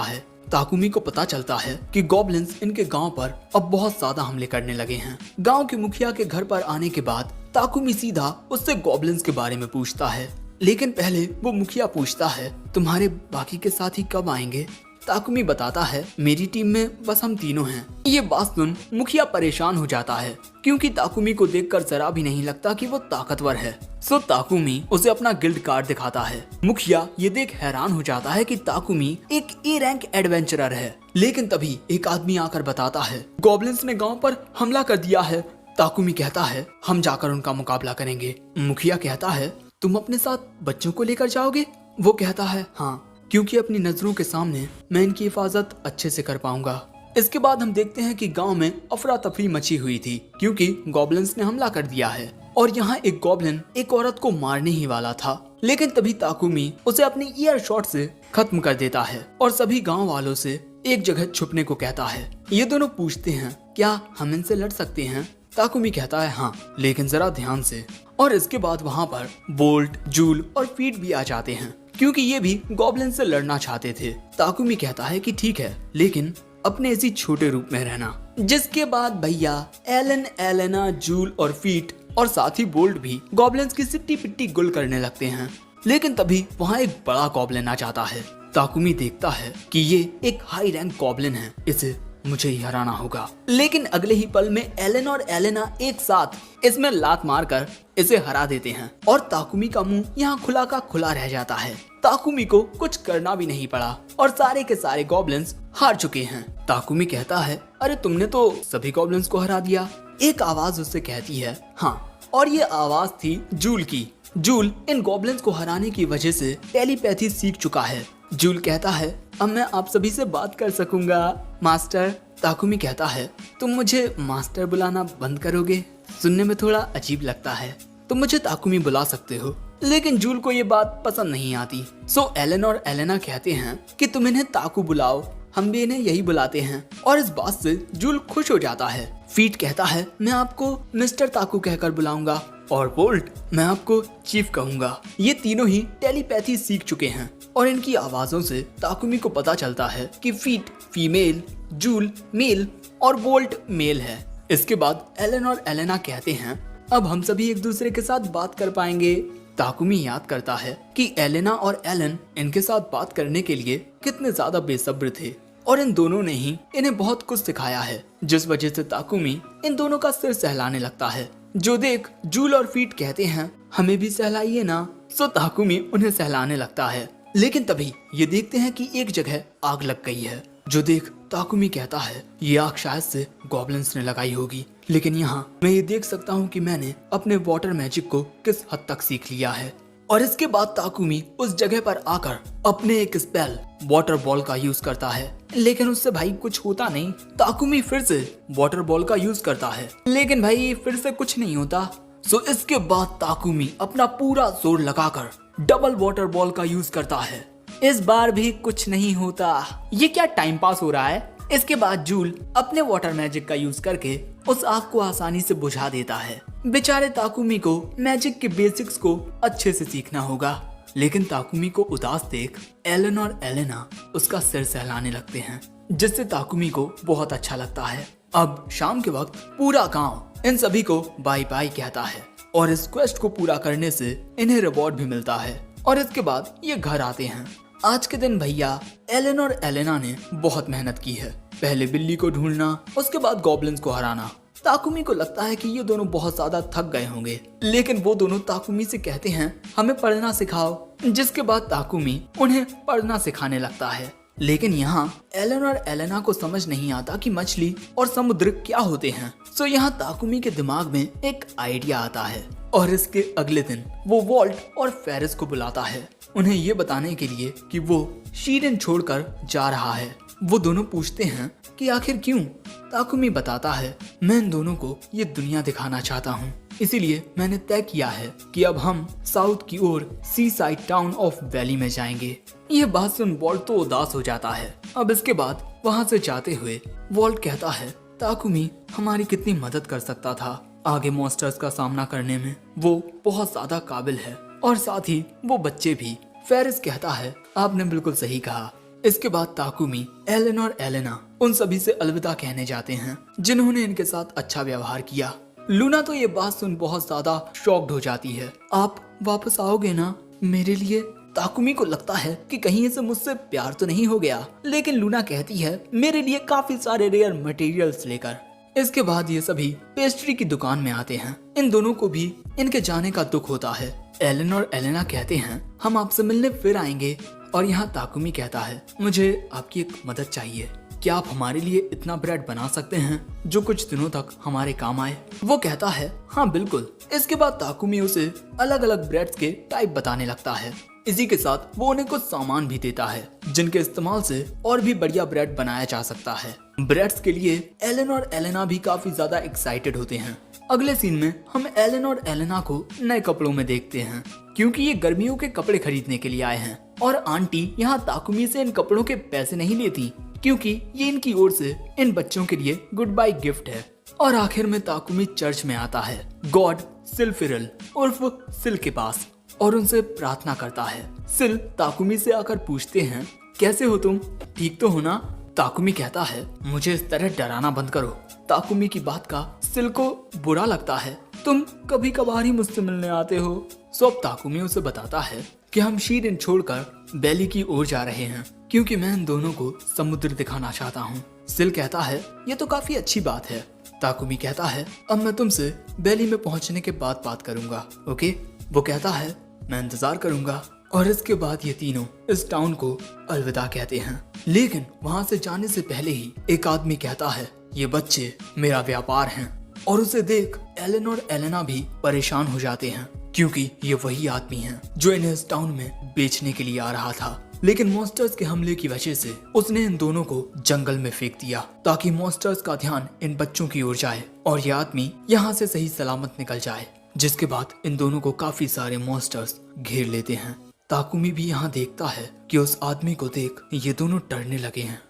है। ताकुमी को पता चलता है कि गॉब्लिन्स इनके गांव पर अब बहुत ज्यादा हमले करने लगे हैं। गांव के मुखिया के घर पर आने के बाद ताकुमी सीधा उससे गॉब्लिन्स के बारे में पूछता है, लेकिन पहले वो मुखिया पूछता है, तुम्हारे बाकी के साथी कब आएंगे? ताकुमी बताता है, मेरी टीम में बस हम तीनों हैं। ये बात सुन मुखिया परेशान हो जाता है क्योंकि ताकुमी को देखकर जरा भी नहीं लगता कि वो ताकतवर है। सो ताकुमी उसे अपना गिल्ड कार्ड दिखाता है। मुखिया ये देख हैरान हो जाता है कि ताकुमी एक ए रैंक एडवेंचरर है। लेकिन तभी एक आदमी आकर बताता है, गॉब्लिन्स ने गाँव पर हमला कर दिया है। ताकुमी कहता है, हम जाकर उनका मुकाबला करेंगे। मुखिया कहता है, तुम अपने साथ बच्चों को लेकर जाओगे? वो कहता है, हाँ, क्योंकि अपनी नजरों के सामने मैं इनकी हिफाजत अच्छे से कर पाऊंगा। इसके बाद हम देखते हैं कि गांव में अफरा तफरी मची हुई थी क्योंकि गॉब्लिन्स ने हमला कर दिया है और यहाँ एक गॉब्लिन एक औरत को मारने ही वाला था। लेकिन तभी ताकुमी उसे अपनी ईयर शॉट से खत्म कर देता है और सभी गाँव वालों से एक जगह छुपने को कहता है। ये दोनों पूछते हैं, क्या हम इनसे लड़ सकते हैं? ताकुमी कहता है, हाँ, लेकिन जरा ध्यान से। और इसके बाद वहाँ पर बोल्ट, जूल और फीट भी आ जाते हैं क्योंकि ये भी गॉब्लिन से लड़ना चाहते थे। ताकुमी कहता है कि ठीक है, लेकिन अपने इसी छोटे रूप में रहना। जिसके बाद भैया एलन, एलेना, जूल और फीट और साथ ही बोल्ट भी गॉब्लिन्स की सिट्टी पिट्टी गुल करने लगते हैं। लेकिन तभी वहाँ एक बड़ा गॉब्लिन आ जाता है। ताकुमी देखता है कि ये एक हाई रैंक गॉब्लिन है, इसे मुझे ही हराना होगा। लेकिन अगले ही पल में एलन और एलेना एक साथ इसमें लात मारकर इसे हरा देते हैं और ताकुमी का मुंह यहाँ खुला का खुला रह जाता है। ताकुमी को कुछ करना भी नहीं पड़ा और सारे के सारे गॉब्लिन्स हार चुके हैं। ताकुमी कहता है, अरे तुमने तो सभी गॉब्लिन्स को हरा दिया। एक आवाज उससे कहती है, हाँ, और ये आवाज थी जूल की। जूल इन गॉब्लिन्स को हराने की वजह से टेलीपैथी सीख चुका है। जूल कहता है, अब मैं आप सभी से बात कर सकूंगा मास्टर। ताकुमी कहता है, तुम मुझे मास्टर बुलाना बंद करोगे? सुनने में थोड़ा अजीब लगता है। तुम मुझे ताकुमी बुला सकते हो। लेकिन जूल को ये बात पसंद नहीं आती। सो एलन और एलेना कहते हैं कि तुम इन्हें ताकू बुलाओ, हम भी इन्हें यही बुलाते हैं। और इस बात से जूल खुश हो जाता है। फीट कहता है, मैं आपको मिस्टर ताकू कहकर बुलाऊंगा और बोल्ट, मैं आपको चीफ कहूंगा। ये तीनों ही टेलीपैथी सीख चुके हैं और इनकी आवाजों से ताकुमी को पता चलता है कि फीट फीमेल, जूल मेल और बोल्ट मेल है। इसके बाद एलन और एलेना कहते हैं, अब हम सभी एक दूसरे के साथ बात कर पाएंगे। ताकुमी याद करता है कि एलेना और एलन इनके साथ बात करने के लिए कितने ज्यादा बेसब्र थे और इन दोनों ने ही इन्हें बहुत कुछ सिखाया है, जिस वजह से ताकुमी इन दोनों का सिर सहलाने लगता है। जो देख जूल और फीट कहते हैं, हमें भी सहलाइए ना। सो ताकुमी उन्हें सहलाने लगता है। लेकिन तभी ये देखते हैं कि एक जगह आग लग गई है। जो देख ताकुमी कहता है, ये आग शायद से गॉब्लिन्स ने लगाई होगी। लेकिन यहाँ मैं ये देख सकता हूँ कि मैंने अपने वाटर मैजिक को किस हद तक सीख लिया है। और इसके बाद ताकुमी उस जगह पर आकर अपने एक स्पेल वाटर बॉल का यूज करता है। लेकिन उससे भाई कुछ होता नहीं। ताकुमी फिर से वाटर बॉल का यूज करता है, लेकिन भाई फिर से कुछ नहीं होता। सो इसके बाद ताकुमी अपना पूरा जोर लगाकर डबल वाटर बॉल का यूज करता है। इस बार भी कुछ नहीं होता। ये क्या टाइम पास हो रहा है? इसके बाद जूल अपने वाटर मैजिक का यूज करके उस आग को आसानी से बुझा देता है। बेचारे ताकुमी को मैजिक के बेसिक्स को अच्छे से सीखना होगा। लेकिन ताकुमी को उदास देख एलन और एलेना उसका सिर सहलाने लगते हैं, जिससे ताकुमी को बहुत अच्छा लगता है। अब शाम के वक्त पूरा गांव इन सभी को बाय बाय कहता है और इस क्वेस्ट को पूरा करने से इन्हें रिवॉर्ड भी मिलता है। और इसके बाद ये घर आते हैं। आज के दिन भैया एलन और एलेना ने बहुत मेहनत की है। पहले बिल्ली को ढूंढना, उसके बाद गॉब्लिन्स को हराना। ताकुमी को लगता है कि ये दोनों बहुत ज्यादा थक गए होंगे, लेकिन वो दोनों ताकुमी से कहते हैं, हमें पढ़ना सिखाओ। जिसके बाद ताकुमी उन्हें पढ़ना सिखाने लगता है। लेकिन यहाँ एलन और एलेना को समझ नहीं आता कि मछली और समुद्र क्या होते हैं। सो यहाँ ताकुमी के दिमाग में एक आइडिया आता है और इसके अगले दिन वो वॉल्ट और फेरिस को बुलाता है, उन्हें ये बताने के लिए कि वो शीरिन छोड़कर जा रहा है। वो दोनों पूछते हैं कि आखिर क्यों? ताकुमी बताता है, मैं इन दोनों को ये दुनिया दिखाना चाहता हूँ, इसीलिए मैंने तय किया है कि अब हम साउथ की ओर सी साइड टाउन ऑफ वैली में जाएंगे। यह बात सुन वॉल्ट तो उदास हो जाता है। अब इसके बाद वहाँ से जाते हुए वॉल्ट कहता है ताकुमी हमारी कितनी मदद कर सकता था आगे मॉन्स्टर्स का सामना करने में, वो बहुत ज्यादा काबिल है और साथ ही वो बच्चे भी। फेरिस कहता है आपने बिल्कुल सही कहा। इसके बाद ताकुमी, एलन और एलेना उन सभी से अलविदा कहने जाते हैं जिन्होंने इनके साथ अच्छा व्यवहार किया। लूना तो ये बात सुन बहुत ज्यादा शॉक्ड हो जाती है। आप वापस आओगे ना मेरे लिए? ताकुमी को लगता है कि कहीं इसे मुझसे प्यार तो नहीं हो गया, लेकिन लूना कहती है मेरे लिए काफी सारे रेयर मटेरियल्स लेकर। इसके बाद ये सभी पेस्ट्री की दुकान में आते हैं। इन दोनों को भी इनके जाने का दुख होता है। एलन और एलेना कहते हैं हम आपसे मिलने फिर आएंगे, और यहाँ ताकुमी कहता है मुझे आपकी एक मदद चाहिए। क्या आप हमारे लिए इतना ब्रेड बना सकते हैं जो कुछ दिनों तक हमारे काम आए? वो कहता है हाँ बिल्कुल। इसके बाद ताकुमी उसे अलग अलग ब्रेड्स के टाइप बताने लगता है। इसी के साथ वो उन्हें कुछ सामान भी देता है जिनके इस्तेमाल से और भी बढ़िया ब्रेड बनाया जा सकता है। ब्रेड्स के लिए एलन और एलेना भी काफी ज्यादा एक्साइटेड होते हैं। अगले सीन में हम एलन और एलेना को नए कपड़ों में देखते हैं क्योंकि ये गर्मियों के कपड़े खरीदने के लिए आए हैं, और आंटी यहाँ ताकुमी से इन कपड़ों के पैसे नहीं लेती क्योंकि ये इनकी ओर से इन बच्चों के लिए गुड बाय गिफ्ट है। और आखिर में ताकुमी चर्च में आता है गॉड सिल्फिरल उर्फ सिल के पास और उनसे प्रार्थना करता है। सिल ताकुमी से आकर पूछते हैं कैसे हो तुम, ठीक तो हो ना? ताकुमी कहता है मुझे इस तरह डराना बंद करो। ताकुमी की बात का सिल को बुरा लगता है। तुम कभी कभार ही मुझसे मिलने आते हो। सो अब ताकुमी उसे बताता है कि हम शीरिन छोड़कर बैली की ओर जा रहे हैं क्योंकि मैं इन दोनों को समुद्र दिखाना चाहता हूँ। सिल कहता है ये तो काफी अच्छी बात है। ताकुमी कहता है अब मैं तुमसे बैली में पहुँचने के बाद बात करूंगा, ओके? वो कहता है मैं इंतजार करूंगा। और इसके बाद ये तीनों इस टाउन को अलविदा कहते हैं। लेकिन वहाँ से जाने से पहले ही एक आदमी कहता है ये बच्चे मेरा व्यापार हैं, और उसे देख एलन और एलेना भी परेशान हो जाते हैं क्योंकि ये वही आदमी है जो इन्हें इस टाउन में बेचने के लिए आ रहा था। लेकिन मॉन्स्टर्स के हमले की वजह से उसने इन दोनों को जंगल में फेंक दिया ताकि मॉन्स्टर्स का ध्यान इन बच्चों की ओर जाए और ये आदमी यहाँ से सही सलामत निकल जाए। जिसके बाद इन दोनों को काफी सारे मॉन्स्टर्स घेर लेते हैं। ताकुमी भी यहाँ देखता है कि उस आदमी को देख ये दोनों डरने लगे हैं।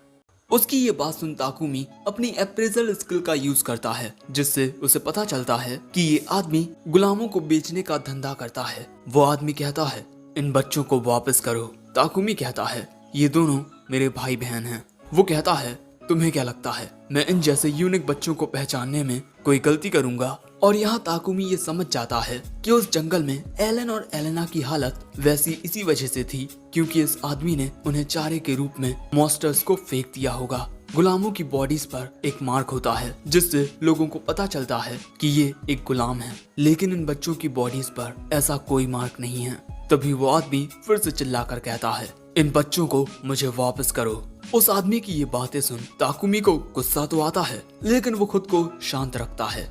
उसकी ये बात सुन ताकुमी अपनी अप्रेजल स्किल का यूज करता है जिससे उसे पता चलता है कि ये आदमी गुलामों को बेचने का धंधा करता है। वो आदमी कहता है इन बच्चों को वापस करो। ताकुमी कहता है ये दोनों मेरे भाई बहन हैं। वो कहता है तुम्हें क्या लगता है मैं इन जैसे यूनिक बच्चों को पहचानने में कोई गलती करूंगा? और यहाँ ताकुमी ये समझ जाता है कि उस जंगल में एलन और एलेना की हालत वैसी इसी वजह से थी क्योंकि इस आदमी ने उन्हें चारे के रूप में मॉन्स्टर्स को फेंक दिया होगा। गुलामों की बॉडीज पर एक मार्क होता है जिससे लोगों को पता चलता है कि ये एक गुलाम है, लेकिन इन बच्चों की बॉडीज पर ऐसा कोई मार्क नहीं है। तभी वो आदमी फिर से चिल्लाकर कहता है इन बच्चों को मुझे वापस करो। उस आदमी की ये बातें सुन ताकुमी को गुस्सा तो आता है लेकिन वो खुद को शांत रखता है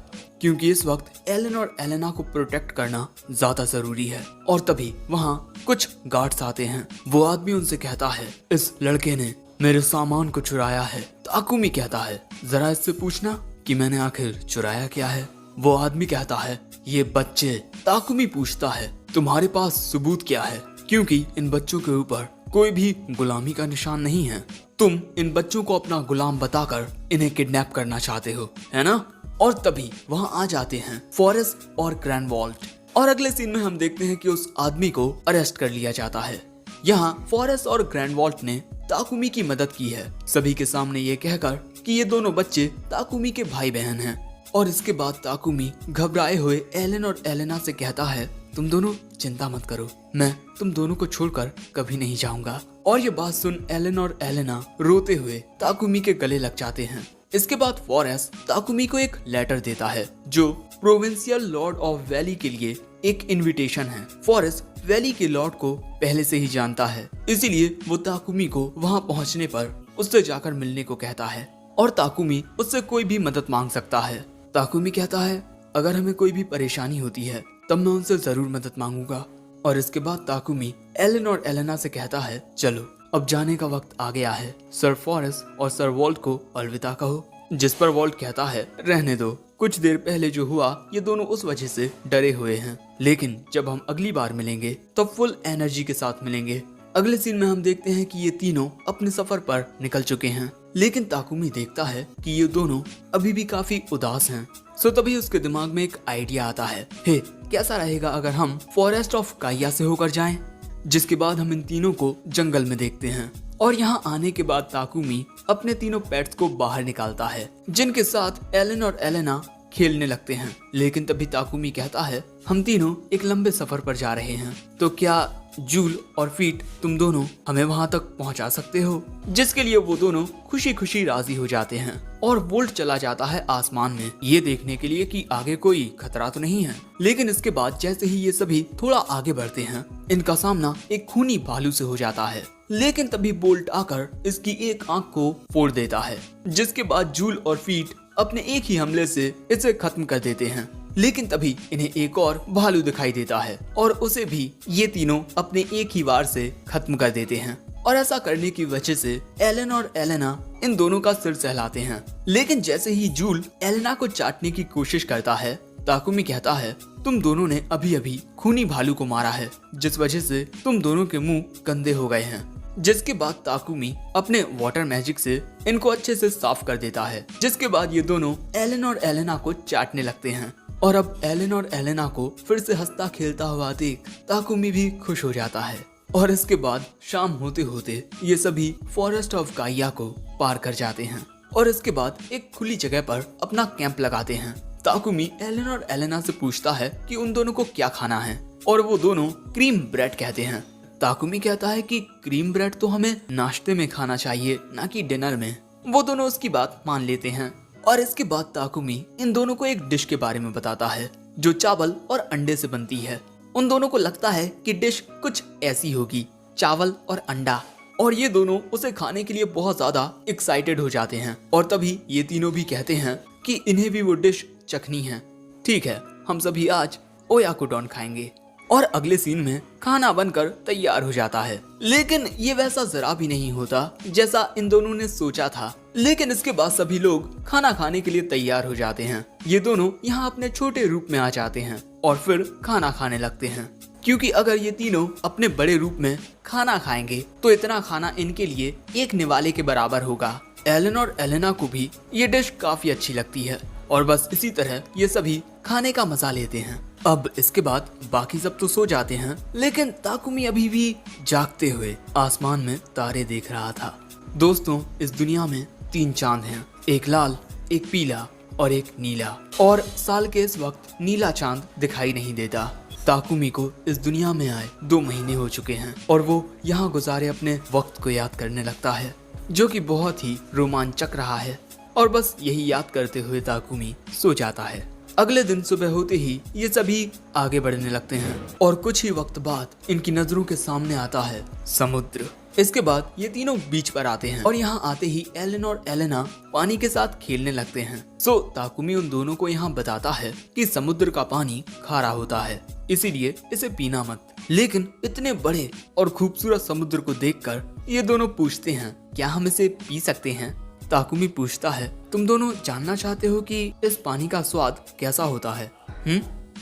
क्योंकि इस वक्त एलन और एलेना को प्रोटेक्ट करना ज्यादा जरूरी है। और तभी वहाँ कुछ गार्ड्स आते हैं। वो आदमी उनसे कहता है इस लड़के ने मेरे सामान को चुराया है। ताकुमी कहता है जरा इससे पूछना कि मैंने आखिर चुराया क्या है। वो आदमी कहता है ये बच्चे। ताकुमी पूछता है तुम्हारे पास सबूत क्या है क्योंकि इन बच्चों के ऊपर कोई भी गुलामी का निशान नहीं है। तुम इन बच्चों को अपना गुलाम बताकर इन्हें किडनैप करना चाहते हो, है ना? और तभी वहाँ आ जाते हैं फॉरेस्ट और ग्रैंडवॉल्ट। और अगले सीन में हम देखते हैं कि उस आदमी को अरेस्ट कर लिया जाता है। यहाँ फॉरेस्ट और ग्रैंडवॉल्ट ने ताकुमी की मदद की है सभी के सामने ये कहकर कि ये दोनों बच्चे ताकुमी के भाई बहन हैं। और इसके बाद ताकुमी घबराए हुए एलन और एलेना से कहता है तुम दोनों चिंता मत करो, मैं तुम दोनों को छोड़कर कभी नहीं जाऊंगा। और ये बात सुन एलन और एलेना रोते हुए ताकुमी के गले लग जाते हैं। इसके बाद फॉरेस्ट ताकुमी को एक लेटर देता है जो प्रोविंशियल लॉर्ड ऑफ वैली के लिए एक इनविटेशन है। फॉरेस्ट वैली के लॉर्ड को पहले से ही जानता है, इसीलिए वो ताकुमी को वहाँ पहुँचने पर उससे जाकर मिलने को कहता है और ताकुमी उससे कोई भी मदद मांग सकता है। ताकुमी कहता है अगर हमें कोई भी परेशानी होती है तब मैं उनसे जरूर मदद मांगूंगा। और इसके बाद ताकुमी एलन और एलेना से कहता है चलो अब जाने का वक्त आ गया है, सर फॉरेस्ट और सर वॉल्ट को अलविदा कहो। जिस पर वॉल्ट कहता है रहने दो, कुछ देर पहले जो हुआ ये दोनों उस वजह से डरे हुए हैं, लेकिन जब हम अगली बार मिलेंगे तब फुल एनर्जी के साथ मिलेंगे। अगले सीन में हम देखते हैं कि ये तीनों अपने सफर पर निकल चुके हैं। लेकिन ताकुमी देखता है कि ये दोनों अभी भी काफी उदास हैं। सो तभी उसके दिमाग में एक आइडिया आता है, हे कैसा रहेगा अगर हम फॉरेस्ट ऑफ काइया से होकर जाएं? जिसके बाद हम इन तीनों को जंगल में देखते हैं और यहाँ आने के बाद ताकुमी अपने तीनों पेट्स को बाहर निकालता है, जिनके साथ एलन और एलेना खेलने लगते हैं। लेकिन तभी ताकुमी कहता है, हम तीनों एक लंबे सफर पर जा रहे हैं, तो क्या जूल और फीट तुम दोनों हमें वहां तक पहुंचा सकते हो? जिसके लिए वो दोनों खुशी खुशी राजी हो जाते हैं और वोल्ट चला जाता है आसमान में, ये देखने के लिए कि आगे कोई खतरा तो नहीं है। लेकिन इसके बाद जैसे ही ये सभी थोड़ा आगे बढ़ते हैं, इनका सामना एक खूनी भालू से हो जाता है। लेकिन तभी बोल्ट आकर इसकी एक आंख को फोड़ देता है, जिसके बाद जूल और फीट अपने एक ही हमले से इसे खत्म कर देते हैं। लेकिन तभी इन्हें एक और भालू दिखाई देता है और उसे भी ये तीनों अपने एक ही वार से खत्म कर देते हैं। और ऐसा करने की वजह से एलन और एलेना इन दोनों का सिर सहलाते हैं। लेकिन जैसे ही जूल एलेना को चाटने की कोशिश करता है, ताकुमी कहता है, तुम दोनों ने अभी अभी खूनी भालू को मारा है, जिस वजह से तुम दोनों के मुंह गंदे हो गए हैं। जिसके बाद ताकुमी अपने वाटर मैजिक से इनको अच्छे से साफ कर देता है। जिसके बाद ये दोनों एलन और एलेना को चाटने लगते हैं और अब एलन और एलेना को फिर से हंसता खेलता हुआ देख ताकुमी भी खुश हो जाता है। और इसके बाद शाम होते होते ये सभी फॉरेस्ट ऑफ काइया को पार कर जाते हैं और इसके बाद एक खुली जगह पर अपना कैंप लगाते हैं। ताकुमी एलन और एलेना से पूछता है कि उन दोनों को क्या खाना है और वो दोनों क्रीम ब्रेड कहते हैं। ताकुमी कहता है कि क्रीम ब्रेड तो हमें नाश्ते में खाना चाहिए, ना कि डिनर में। वो दोनों उसकी बात मान लेते हैं और इसके बाद ताकुमी इन दोनों को एक डिश के बारे में बताता है जो चावल और अंडे से बनती है। उन दोनों को लगता है कि डिश कुछ ऐसी होगी, चावल और अंडा, और ये दोनों उसे खाने के लिए बहुत ज्यादा एक्साइटेड हो जाते हैं। और तभी ये तीनों भी कहते हैं कि इन्हें भी वो डिश चखनी है। ठीक है, हम सभी आज ओयाकुडोन खाएंगे। और अगले सीन में खाना बनकर तैयार हो जाता है। लेकिन ये वैसा जरा भी नहीं होता जैसा इन दोनों ने सोचा था। लेकिन इसके बाद सभी लोग खाना खाने के लिए तैयार हो जाते हैं। ये दोनों यहाँ अपने छोटे रूप में आ जाते हैं और फिर खाना खाने लगते हैं, क्योंकि अगर ये तीनों अपने बड़े रूप में खाना खाएंगे तो इतना खाना इनके लिए एक निवाले के बराबर होगा। एलन और एलेना को भी ये डिश काफी अच्छी लगती है और बस इसी तरह ये सभी खाने का मजा लेते हैं। अब इसके बाद बाकी सब तो सो जाते हैं, लेकिन ताकुमी अभी भी जागते हुए आसमान में तारे देख रहा था। दोस्तों, इस दुनिया में 3 चांद हैं, एक लाल, एक पीला और एक नीला। और साल के इस वक्त नीला चांद दिखाई नहीं देता। ताकुमी को इस दुनिया में आए 2 महीने हो चुके हैं और वो यहाँ गुजारे अपने वक्त को याद करने लगता है, जो कि बहुत ही रोमांचक रहा है। और बस यही याद करते हुए ताकुमी सो जाता है। अगले दिन सुबह होते ही ये सभी आगे बढ़ने लगते हैं और कुछ ही वक्त बाद इनकी नजरों के सामने आता है समुद्र। इसके बाद ये तीनों बीच पर आते हैं और यहाँ आते ही एलन और एलेना पानी के साथ खेलने लगते हैं। सो ताकुमी उन दोनों को यहाँ बताता है कि समुद्र का पानी खारा होता है, इसीलिए इसे पीना मत। लेकिन इतने बड़े और खूबसूरत समुद्र को देखकर ये दोनों पूछते हैं, क्या हम इसे पी सकते हैं? ताकुमी पूछता है, तुम दोनों जानना चाहते हो कि इस पानी का स्वाद कैसा होता है?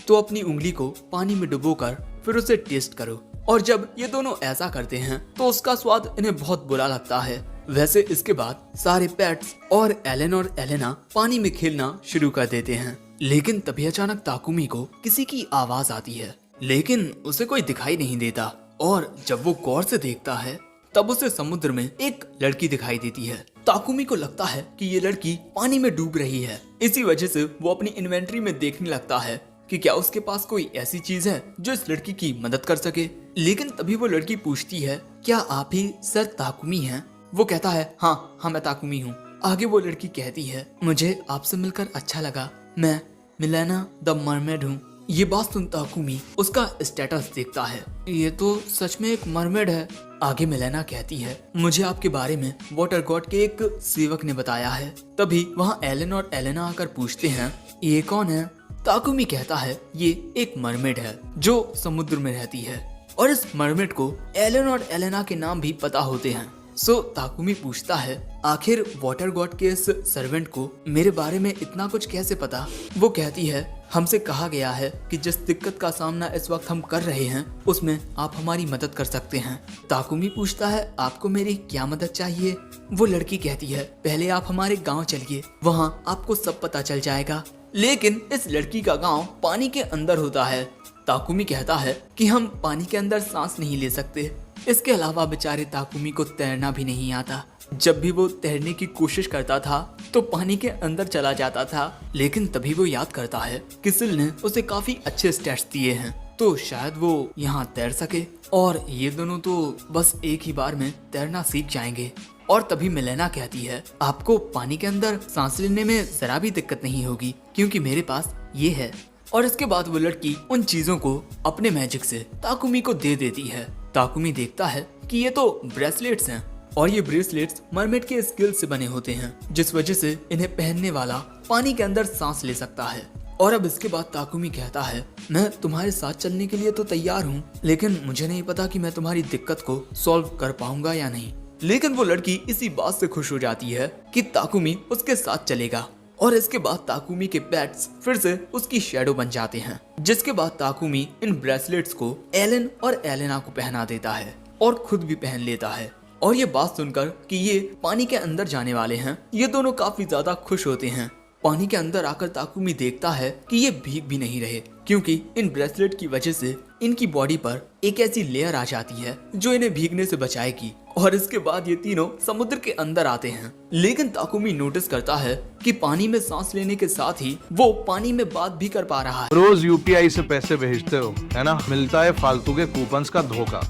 तो अपनी उंगली को पानी में डुबोकर फिर उसे टेस्ट करो। और जब ये दोनों ऐसा करते हैं तो उसका स्वाद इन्हें बहुत बुरा लगता है। वैसे इसके बाद सारे पेट्स और एलन और एलेना पानी में खेलना शुरू कर देते हैं। लेकिन तभी अचानक ताकुमी को किसी की आवाज आती है, लेकिन उसे कोई दिखाई नहीं देता। और जब वो गौर से देखता है तब उसे समुद्र में एक लड़की दिखाई देती है। ताकुमी को लगता है कि ये लड़की पानी में डूब रही है। इसी वजह से वो अपनी इन्वेंट्री में देखने लगता है कि क्या उसके पास कोई ऐसी चीज है जो इस लड़की की मदद कर सके। लेकिन तभी वो लड़की पूछती है, क्या आप ही सर ताकुमी हैं? वो कहता है, हाँ मैं ताकुमी हूँ। आगे वो लड़की कहती है, मुझे आपसे मिलकर अच्छा लगा, मैं मिलेना द मरमेड हूँ। ये बात सुन ताकुमी उसका स्टेटस देखता है, ये तो सच में एक मरमेड है। आगे मिलेना कहती है, मुझे आपके बारे में वाटर गॉड के एक सेवक ने बताया है। तभी वहाँ एलन और एलेना आकर पूछते हैं, ये कौन है? ताकुमी कहता है, ये एक मरमेड है जो समुद्र में रहती है और इस मरमेड को एलन और एलेना के नाम भी पता होते हैं। सो ताकुमी पूछता है, आखिर वाटर गॉड के इस सर्वेंट को मेरे बारे में इतना कुछ कैसे पता? वो कहती है, हमसे कहा गया है कि जिस दिक्कत का सामना इस वक्त हम कर रहे हैं उसमें आप हमारी मदद कर सकते हैं। ताकुमी पूछता है आपको मेरी क्या मदद चाहिए। वो लड़की कहती है पहले आप हमारे गांव चलिए, वहां आपको सब पता चल जाएगा। लेकिन इस लड़की का गांव पानी के अंदर होता है। ताकुमी कहता है कि हम पानी के अंदर सांस नहीं ले सकते। इसके अलावा बेचारे ताकुमी को तैरना भी नहीं आता। जब भी वो तैरने की कोशिश करता था तो पानी के अंदर चला जाता था। लेकिन तभी वो याद करता है कि सिल ने उसे काफी अच्छे स्टेट्स दिए हैं, तो शायद वो यहाँ तैर सके और ये दोनों तो बस एक ही बार में तैरना सीख जाएंगे। और तभी मिलेना कहती है आपको पानी के अंदर सांस लेने में जरा भी दिक्कत नहीं होगी क्योंकि मेरे पास ये है। और इसके बाद वो लड़की उन चीजों को अपने मैजिक से ताकुमी को दे देती है। ताकुमी देखता है कि ये तो ब्रेसलेट्स हैं और ये ब्रेसलेट्स मरमेड के स्किल से बने होते हैं, जिस वजह से इन्हें पहनने वाला पानी के अंदर सांस ले सकता है। और अब इसके बाद ताकुमी कहता है मैं तुम्हारे साथ चलने के लिए तो तैयार हूँ, लेकिन मुझे नहीं पता कि मैं तुम्हारी दिक्कत को सॉल्व कर पाऊंगा या नहीं। लेकिन वो लड़की इसी बात से खुश हो जाती है कि ताकुमी उसके साथ चलेगा। और इसके बाद ताकुमी के पेट्स फिर से उसकी शैडो बन जाते हैं, जिसके बाद ताकुमी इन ब्रेसलेट्स को एलन और एलेना को पहना देता है और खुद भी पहन लेता है। और ये बात सुनकर कि ये पानी के अंदर जाने वाले हैं, ये दोनों काफी ज्यादा खुश होते हैं। पानी के अंदर आकर ताकुमी देखता है कि ये भीग भी नहीं रहे क्योंकि इन ब्रेसलेट की वजह से इनकी बॉडी पर एक ऐसी लेयर आ जाती है जो इन्हें भीगने से बचाएगी। और इसके बाद ये तीनों समुद्र के अंदर आते हैं। लेकिन ताकुमी नोटिस करता है कि पानी में सांस लेने के साथ ही वो पानी में बात भी कर पा रहा है। रोज यूपीआई से पैसे भेजते हो है ना, मिलता है फालतू के कूपन्स का धोखा।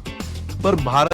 पर भारत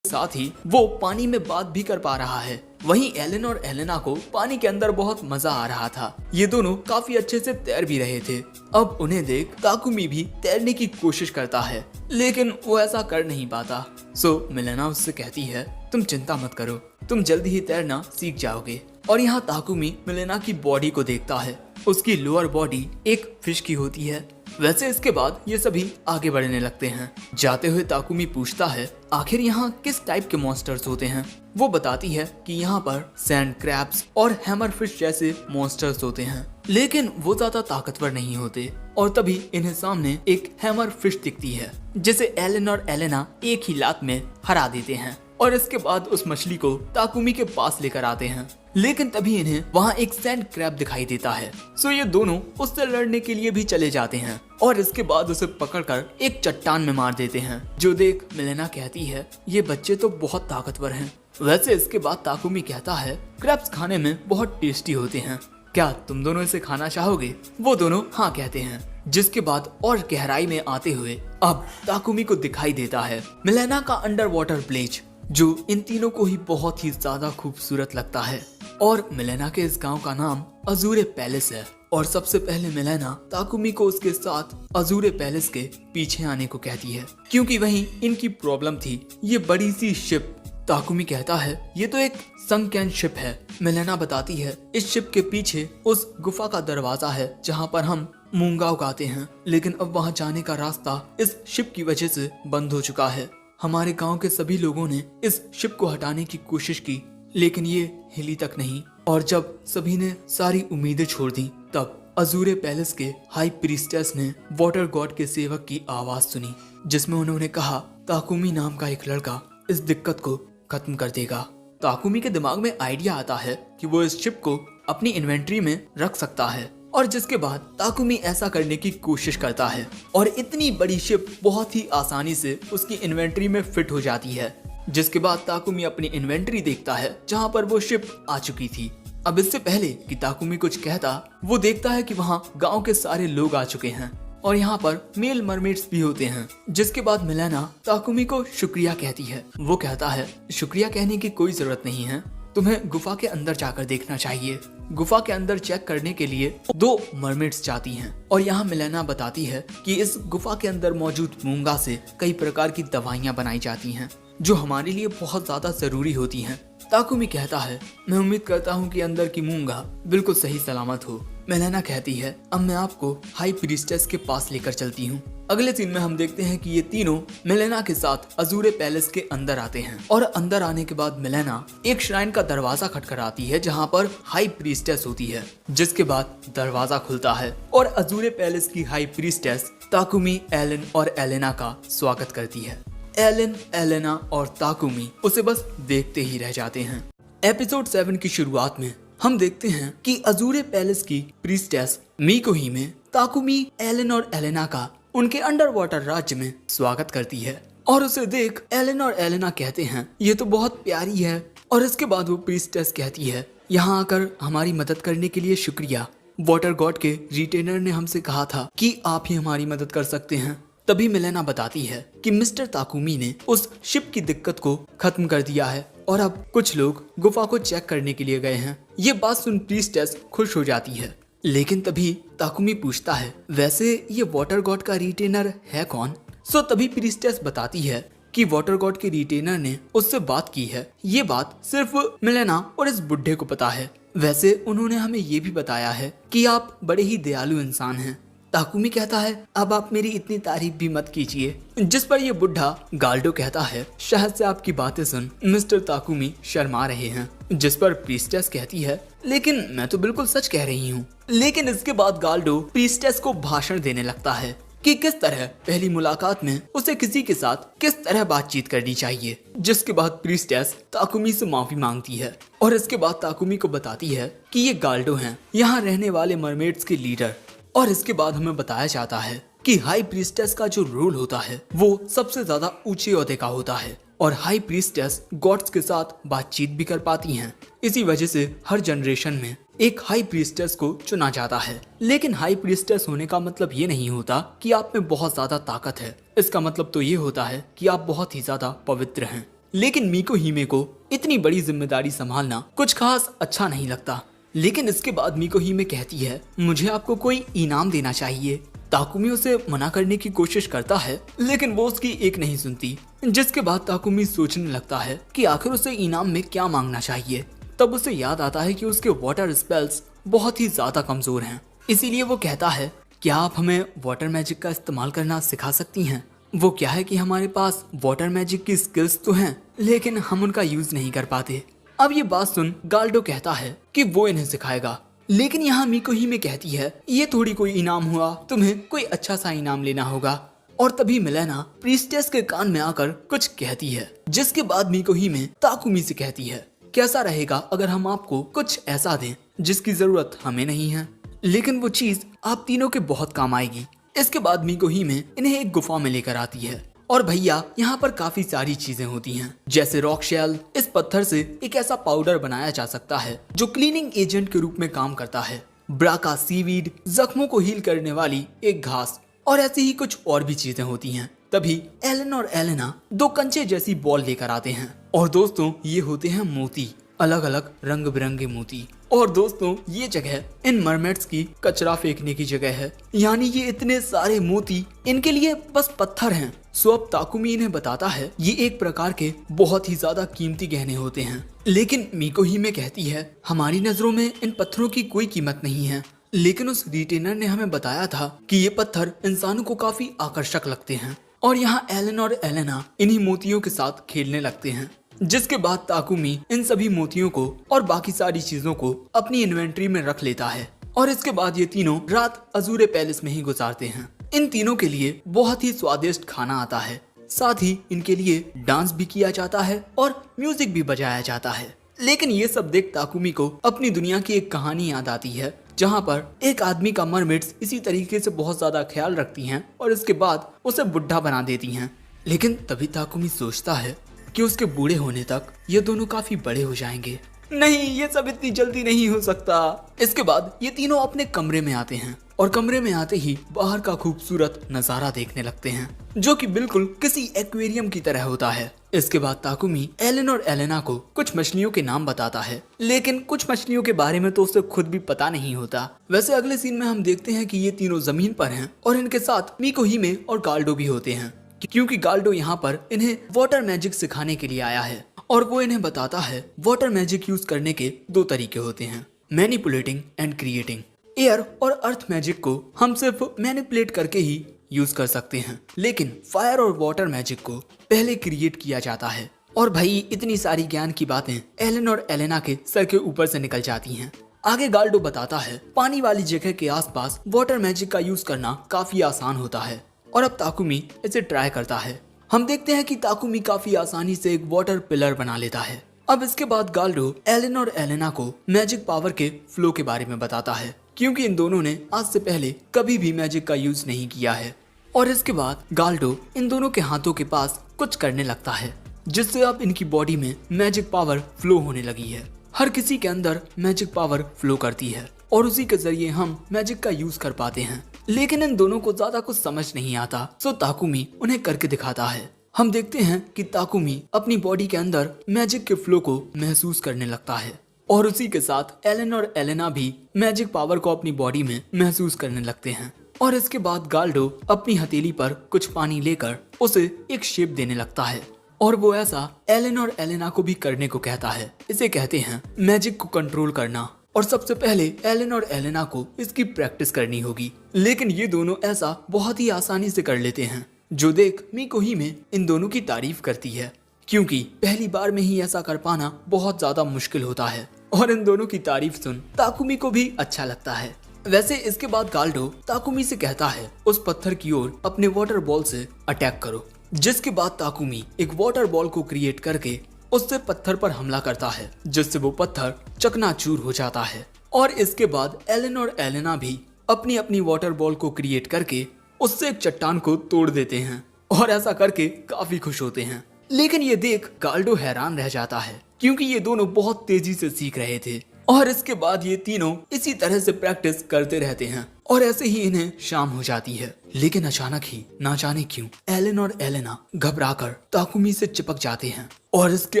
साथ ही वो पानी में बात भी कर पा रहा है। वहीं एलन और एलेना को पानी के अंदर बहुत मजा आ रहा था। ये दोनों काफी अच्छे से तैर भी रहे थे। अब उन्हें देख ताकुमी भी तैरने की कोशिश करता है, लेकिन वो ऐसा कर नहीं पाता। सो मिलेना उससे कहती है तुम चिंता मत करो, तुम जल्दी ही तैरना सीख जाओगे। और यहाँ ताकुमी मिलेना की बॉडी को देखता है। उसकी लोअर बॉडी एक फिश की होती है। वैसे इसके बाद ये सभी आगे बढ़ने लगते हैं। जाते हुए ताकुमी पूछता है आखिर यहाँ किस टाइप के मॉन्स्टर्स होते हैं। वो बताती है कि यहाँ पर सैंड क्रैब्स और हैमर फिश जैसे मॉन्स्टर्स होते हैं, लेकिन वो ज्यादा ताकतवर नहीं होते। और तभी इन्हें सामने एक हैमर फिश दिखती है जिसे एलन और एलेना एक ही लात में हरा देते हैं। और इसके बाद उस मछली को ताकुमी के पास लेकर आते हैं, लेकिन तभी इन्हें वहाँ एक सैंड क्रैब दिखाई देता है। सो ये दोनों उससे लड़ने के लिए भी चले जाते हैं और इसके बाद उसे पकड़कर एक चट्टान में मार देते हैं, जो देख मिलेना कहती है ये बच्चे तो बहुत ताकतवर हैं। वैसे इसके बाद ताकुमी कहता है क्रैब्स खाने में बहुत टेस्टी होते हैं, क्या तुम दोनों इसे खाना चाहोगे। वो दोनों हाँ कहते हैं। जिसके बाद और गहराई में आते हुए अब ताकुमी को दिखाई देता है मिलेना का अंडर वाटर ब्लेज, जो इन तीनों को ही बहुत ही ज्यादा खूबसूरत लगता है। और मिलेना के इस गांव का नाम अजूरे पैलेस है। और सबसे पहले मिलेना ताकुमी को उसके साथ अजूरे पैलेस के पीछे आने को कहती है क्योंकि वहीं इनकी प्रॉब्लम थी ये बड़ी सी शिप। ताकुमी कहता है ये तो एक संकैन शिप है। मिलेना बताती है इस शिप के पीछे उस गुफा का दरवाजा है जहाँ पर हम मूंगा उगाते हैं, लेकिन अब वहाँ जाने का रास्ता इस शिप की वजह से बंद हो चुका है। हमारे गांव के सभी लोगों ने इस शिप को हटाने की कोशिश की, लेकिन ये हिली तक नहीं। और जब सभी ने सारी उम्मीदें छोड़ दी तब अजूरे पैलेस के हाई प्रीस्टेस ने वाटर गॉड के सेवक की आवाज सुनी, जिसमें उन्होंने कहा ताकुमी नाम का एक लड़का इस दिक्कत को खत्म कर देगा। ताकुमी के दिमाग में आइडिया आता है कि वो इस शिप को अपनी इन्वेंट्री में रख सकता है। और जिसके बाद ताकुमी ऐसा करने की कोशिश करता है और इतनी बड़ी शिप बहुत ही आसानी से उसकी इन्वेंट्री में फिट हो जाती है। जिसके बाद ताकुमी अपनी इन्वेंट्री देखता है जहाँ पर वो शिप आ चुकी थी। अब इससे पहले कि ताकुमी कुछ कहता, वो देखता है कि वहाँ गांव के सारे लोग आ चुके हैं और यहाँ पर मेल मरमेड्स भी होते हैं। जिसके बाद मिलेना ताकुमी को शुक्रिया कहती है। वो कहता है शुक्रिया कहने की कोई जरूरत नहीं है, तुम्हें गुफा के अंदर जाकर देखना चाहिए। गुफा के अंदर चेक करने के लिए 2 मरमेड्स जाती हैं और यहाँ मिलेना बताती है कि इस गुफा के अंदर मौजूद मूंगा से कई प्रकार की दवाइयाँ बनाई जाती हैं जो हमारे लिए बहुत ज्यादा जरूरी होती हैं। ताकुमी कहता है मैं उम्मीद करता हूँ कि अंदर की मूंगा बिल्कुल सही सलामत हो। मेलेना कहती है अब मैं आपको हाई प्रीस्टेस के पास लेकर चलती हूँ। अगले सीन में हम देखते हैं कि ये तीनों मेलेना के साथ अजूरे पैलेस के अंदर आते हैं और अंदर आने के बाद मेलेना एक श्राइन का दरवाजा खटखटाती है जहाँ पर हाई प्रीस्टेस होती है, जिसके बाद दरवाजा खुलता है और अजूरे पैलेस की हाई प्रीस्टेस ताकुमी, एलन और एलेना का स्वागत करती है। एलन, एलेना और ताकुमी उसे बस देखते ही रह जाते हैं। एपिसोड 7 की शुरुआत में हम देखते हैं कि अजूरे पैलेस की प्रीस्टेस मिकोहिमे ताकुमी, एलन और एलेना का उनके अंडर वाटर राज्य में स्वागत करती है और उसे देख एलन और एलेना कहते हैं ये तो बहुत प्यारी है। और इसके बाद वो प्रीस्टेस कहती है यहाँ आकर हमारी मदद करने के लिए शुक्रिया। वाटर गॉड के रिटेनर ने हमसे कहा था कि आप ही हमारी मदद कर सकते हैं। तभी मेलेना बताती है कि मिस्टर ताकुमी ने उस शिप की दिक्कत को खत्म कर दिया है और अब कुछ लोग गुफा को चेक करने के लिए गए हैं। ये बात सुन प्रीस्टेस खुश हो जाती है, लेकिन तभी ताकुमी पूछता है वैसे ये वाटर गॉड का रिटेनर है कौन? तभी प्रीस्टेस बताती है कि वाटर गॉड के रिटेनर ने उससे बात की है। ये बात सिर्फ मेलेना और इस बुढ़े को पता है। वैसे उन्होंने हमें ये भी बताया है कि आप बड़े ही दयालु इंसान हैं। ताकुमी कहता है अब आप मेरी इतनी तारीफ भी मत कीजिए, जिस पर ये बुढ़ा गाल्डो कहता है शायद से आपकी बातें सुन मिस्टर ताकुमी शर्मा रहे हैं। जिस पर प्रीस्टेस कहती है लेकिन मैं तो बिल्कुल सच कह रही हूँ। लेकिन इसके बाद गाल्डो प्रीस्टेस को भाषण देने लगता है कि किस तरह पहली मुलाकात में उसे किसी के साथ किस तरह बातचीत करनी चाहिए। जिसके बाद प्रीस्टेस ताकुमी से माफी मांगती है और इसके बाद ताकुमी को बताती है कि ये गाल्डो हैं, यहाँ रहने वाले मरमेड्स के लीडर। और इसके बाद हमें बताया जाता है कि हाई प्रीस्टेस का जो रोल होता है वो सबसे ज्यादा ऊंचे ओहदे का होता है और हाई प्रीस्टेस गॉड्स के साथ बातचीत भी कर पाती हैं। इसी वजह से हर जनरेशन में एक हाई प्रीस्टेस को चुना जाता है। लेकिन हाई प्रीस्टेस होने का मतलब ये नहीं होता कि आप में बहुत ज्यादा ताकत है। इसका मतलब तो ये होता है कि आप बहुत ही ज्यादा पवित्र हैं। लेकिन मिकोहिमे को इतनी बड़ी जिम्मेदारी संभालना कुछ खास अच्छा नहीं लगता। लेकिन इसके बाद मिकोहिमे कहती है मुझे आपको कोई इनाम देना चाहिए। ताकुमी उसे मना करने की कोशिश करता है लेकिन वो उसकी एक नहीं सुनती। जिसके बाद ताकुमी सोचने लगता है कि आखिर उसे इनाम में क्या मांगना चाहिए। तब उसे याद आता है कि उसके वाटर स्पेल्स बहुत ही ज्यादा कमजोर हैं। इसीलिए वो कहता है क्या आप हमें वाटर मैजिक का इस्तेमाल करना सिखा सकती हैं? वो क्या है कि हमारे पास वाटर मैजिक की स्किल्स तो हैं लेकिन हम उनका यूज नहीं कर पाते। अब ये बात सुन गाल्डो कहता है कि वो इन्हें सिखाएगा। लेकिन यहाँ मिकोहिमे कहती है ये थोड़ी कोई इनाम हुआ, तुम्हें कोई अच्छा सा इनाम लेना होगा। और तभी मेलेना प्रीस्टेस के कान में आकर कुछ कहती है। जिसके बाद मिकोहिमे ताकुमी से कहती है कैसा रहेगा अगर हम आपको कुछ ऐसा दें जिसकी जरूरत हमें नहीं है, लेकिन वो चीज आप तीनों के बहुत काम आएगी। इसके बाद मिकोहिमे इन्हें एक गुफा में लेकर आती है और भैया यहाँ पर काफी सारी चीजें होती हैं जैसे रॉक शेल। इस पत्थर से एक ऐसा पाउडर बनाया जा सकता है जो क्लीनिंग एजेंट के रूप में काम करता है। ब्राका सीवीड, जख्मों को हील करने वाली एक घास और ऐसी ही कुछ और भी चीजें होती हैं। तभी एलन और एलेना दो कंचे जैसी बॉल लेकर आते हैं और दोस्तों ये होते हैं मोती, अलग अलग रंग बिरंगे मोती। और दोस्तों ये जगह इन मरमेड्स की कचरा फेंकने की जगह है, यानी ये इतने सारे मोती इनके लिए बस पत्थर हैं। अब ताकुमी इन्हें बताता है ये एक प्रकार के बहुत ही ज्यादा कीमती गहने होते हैं। लेकिन मिकोहिमे कहती है हमारी नजरों में इन पत्थरों की कोई कीमत नहीं है। लेकिन उस रिटेनर ने हमें बताया था कि ये पत्थर इंसानों को काफी आकर्षक लगते हैं। और यहाँ एलन और एलेना इन्हीं मोतियों के साथ खेलने लगते हैं। जिसके बाद ताकुमी इन सभी मोतियों को और बाकी सारी चीजों को अपनी इन्वेंट्री में रख लेता है। और इसके बाद ये तीनों रात अजूरे पैलेस में ही गुजारते हैं। इन तीनों के लिए बहुत ही स्वादिष्ट खाना आता है, साथ ही इनके लिए डांस भी किया जाता है और म्यूजिक भी बजाया जाता है। लेकिन ये सब देख ताकुमी को अपनी दुनिया की एक कहानी याद आती है जहाँ पर एक आदमी का मरमेड्स इसी तरीके से बहुत ज्यादा ख्याल रखती हैं और इसके बाद उसे बुढ़ा बना देती हैं। लेकिन तभी ताकुमी सोचता है कि उसके बूढ़े होने तक ये दोनों काफी बड़े हो जाएंगे। नहीं, ये सब इतनी जल्दी नहीं हो सकता। इसके बाद ये तीनों अपने कमरे में आते हैं और कमरे में आते ही बाहर का खूबसूरत नजारा देखने लगते हैं जो कि बिल्कुल किसी एक्वेरियम की तरह होता है। इसके बाद ताकुमी एलन और एलेना को कुछ मछलियों के नाम बताता है, लेकिन कुछ मछलियों के बारे में तो उसे खुद भी पता नहीं होता। वैसे अगले सीन में हम देखते हैं कि ये तीनों जमीन पर हैं और इनके साथ मिकोहिमे और गाल्डो भी होते हैं, क्योंकि गाल्डो यहाँ पर इन्हें वाटर मैजिक सिखाने के लिए आया है। और वो इन्हें बताता है वाटर मैजिक यूज करने के दो तरीके होते हैं, मैनिपुलेटिंग एंड क्रिएटिंग। एयर और अर्थ मैजिक को हम सिर्फ मैनिपुलेट करके ही यूज कर सकते हैं, लेकिन फायर और वाटर मैजिक को पहले क्रिएट किया जाता है। और भाई इतनी सारी ज्ञान की बातें एलन और एलेना के सर के ऊपर से निकल जाती हैं। आगे गाल्डो बताता है पानी वाली जगह के आसपास वाटर मैजिक का यूज करना काफी आसान होता है और अब ताकुमी इसे ट्राई करता है। हम देखते हैं कि ताकुमी काफी आसानी से एक वाटर पिलर बना लेता है। अब इसके बाद गाल्डो एलन और एलेना को मैजिक पावर के फ्लो के बारे में बताता है, क्योंकि इन दोनों ने आज से पहले कभी भी मैजिक का यूज नहीं किया है। और इसके बाद गाल्डो इन दोनों के हाथों के पास कुछ करने लगता है, जिससे अब इनकी बॉडी में मैजिक पावर फ्लो होने लगी है। हर किसी के अंदर मैजिक पावर फ्लो करती है और उसी के जरिए हम मैजिक का यूज कर पाते हैं। लेकिन इन दोनों को ज्यादा कुछ समझ नहीं आता, सो ताकुमी उन्हें करके दिखाता है। हम देखते हैं कि ताकुमी अपनी बॉडी के अंदर मैजिक के फ्लो को महसूस करने लगता है और उसी के साथ एलन और एलेना भी मैजिक पावर को अपनी बॉडी में महसूस करने लगते हैं। और इसके बाद गाल्डो अपनी हथेली पर कुछ पानी लेकर उसे एक शेप देने लगता है और वो ऐसा एलन और एलेना को भी करने को कहता है। इसे कहते हैं मैजिक को कंट्रोल करना। और सबसे पहले एलन और एलेना को इसकी प्रैक्टिस करनी होगी, लेकिन ये दोनों ऐसा बहुत ही आसानी से कर लेते हैं, जो देख मिको हिमे इन दोनों की तारीफ करती है, क्योंकि पहली बार में ही ऐसा कर पाना बहुत ज्यादा मुश्किल होता है। और इन दोनों की तारीफ सुन ताकुमी को भी अच्छा लगता है। वैसे इसके बाद गाल्डो ताकुमी से कहता है उस पत्थर की ओर अपने वाटर बॉल से अटैक करो, जिसके बाद ताकुमी एक वाटर बॉल को क्रिएट करके उससे पत्थर पर हमला करता है, जिससे वो पत्थर चकनाचूर हो जाता है। और इसके बाद एलन और एलेना भी अपनी अपनी वाटर बॉल को क्रिएट करके उससे एक चट्टान को तोड़ देते हैं और ऐसा करके काफी खुश होते हैं। लेकिन ये देख गाल्डो हैरान रह जाता है, क्योंकि ये दोनों बहुत तेजी से सीख रहे थे। और इसके बाद ये तीनों इसी तरह से प्रैक्टिस करते रहते हैं और ऐसे ही इन्हें शाम हो जाती है। लेकिन अचानक ही ना जाने क्यों एलन और एलेना घबराकर ताकुमी से चिपक जाते हैं और इसके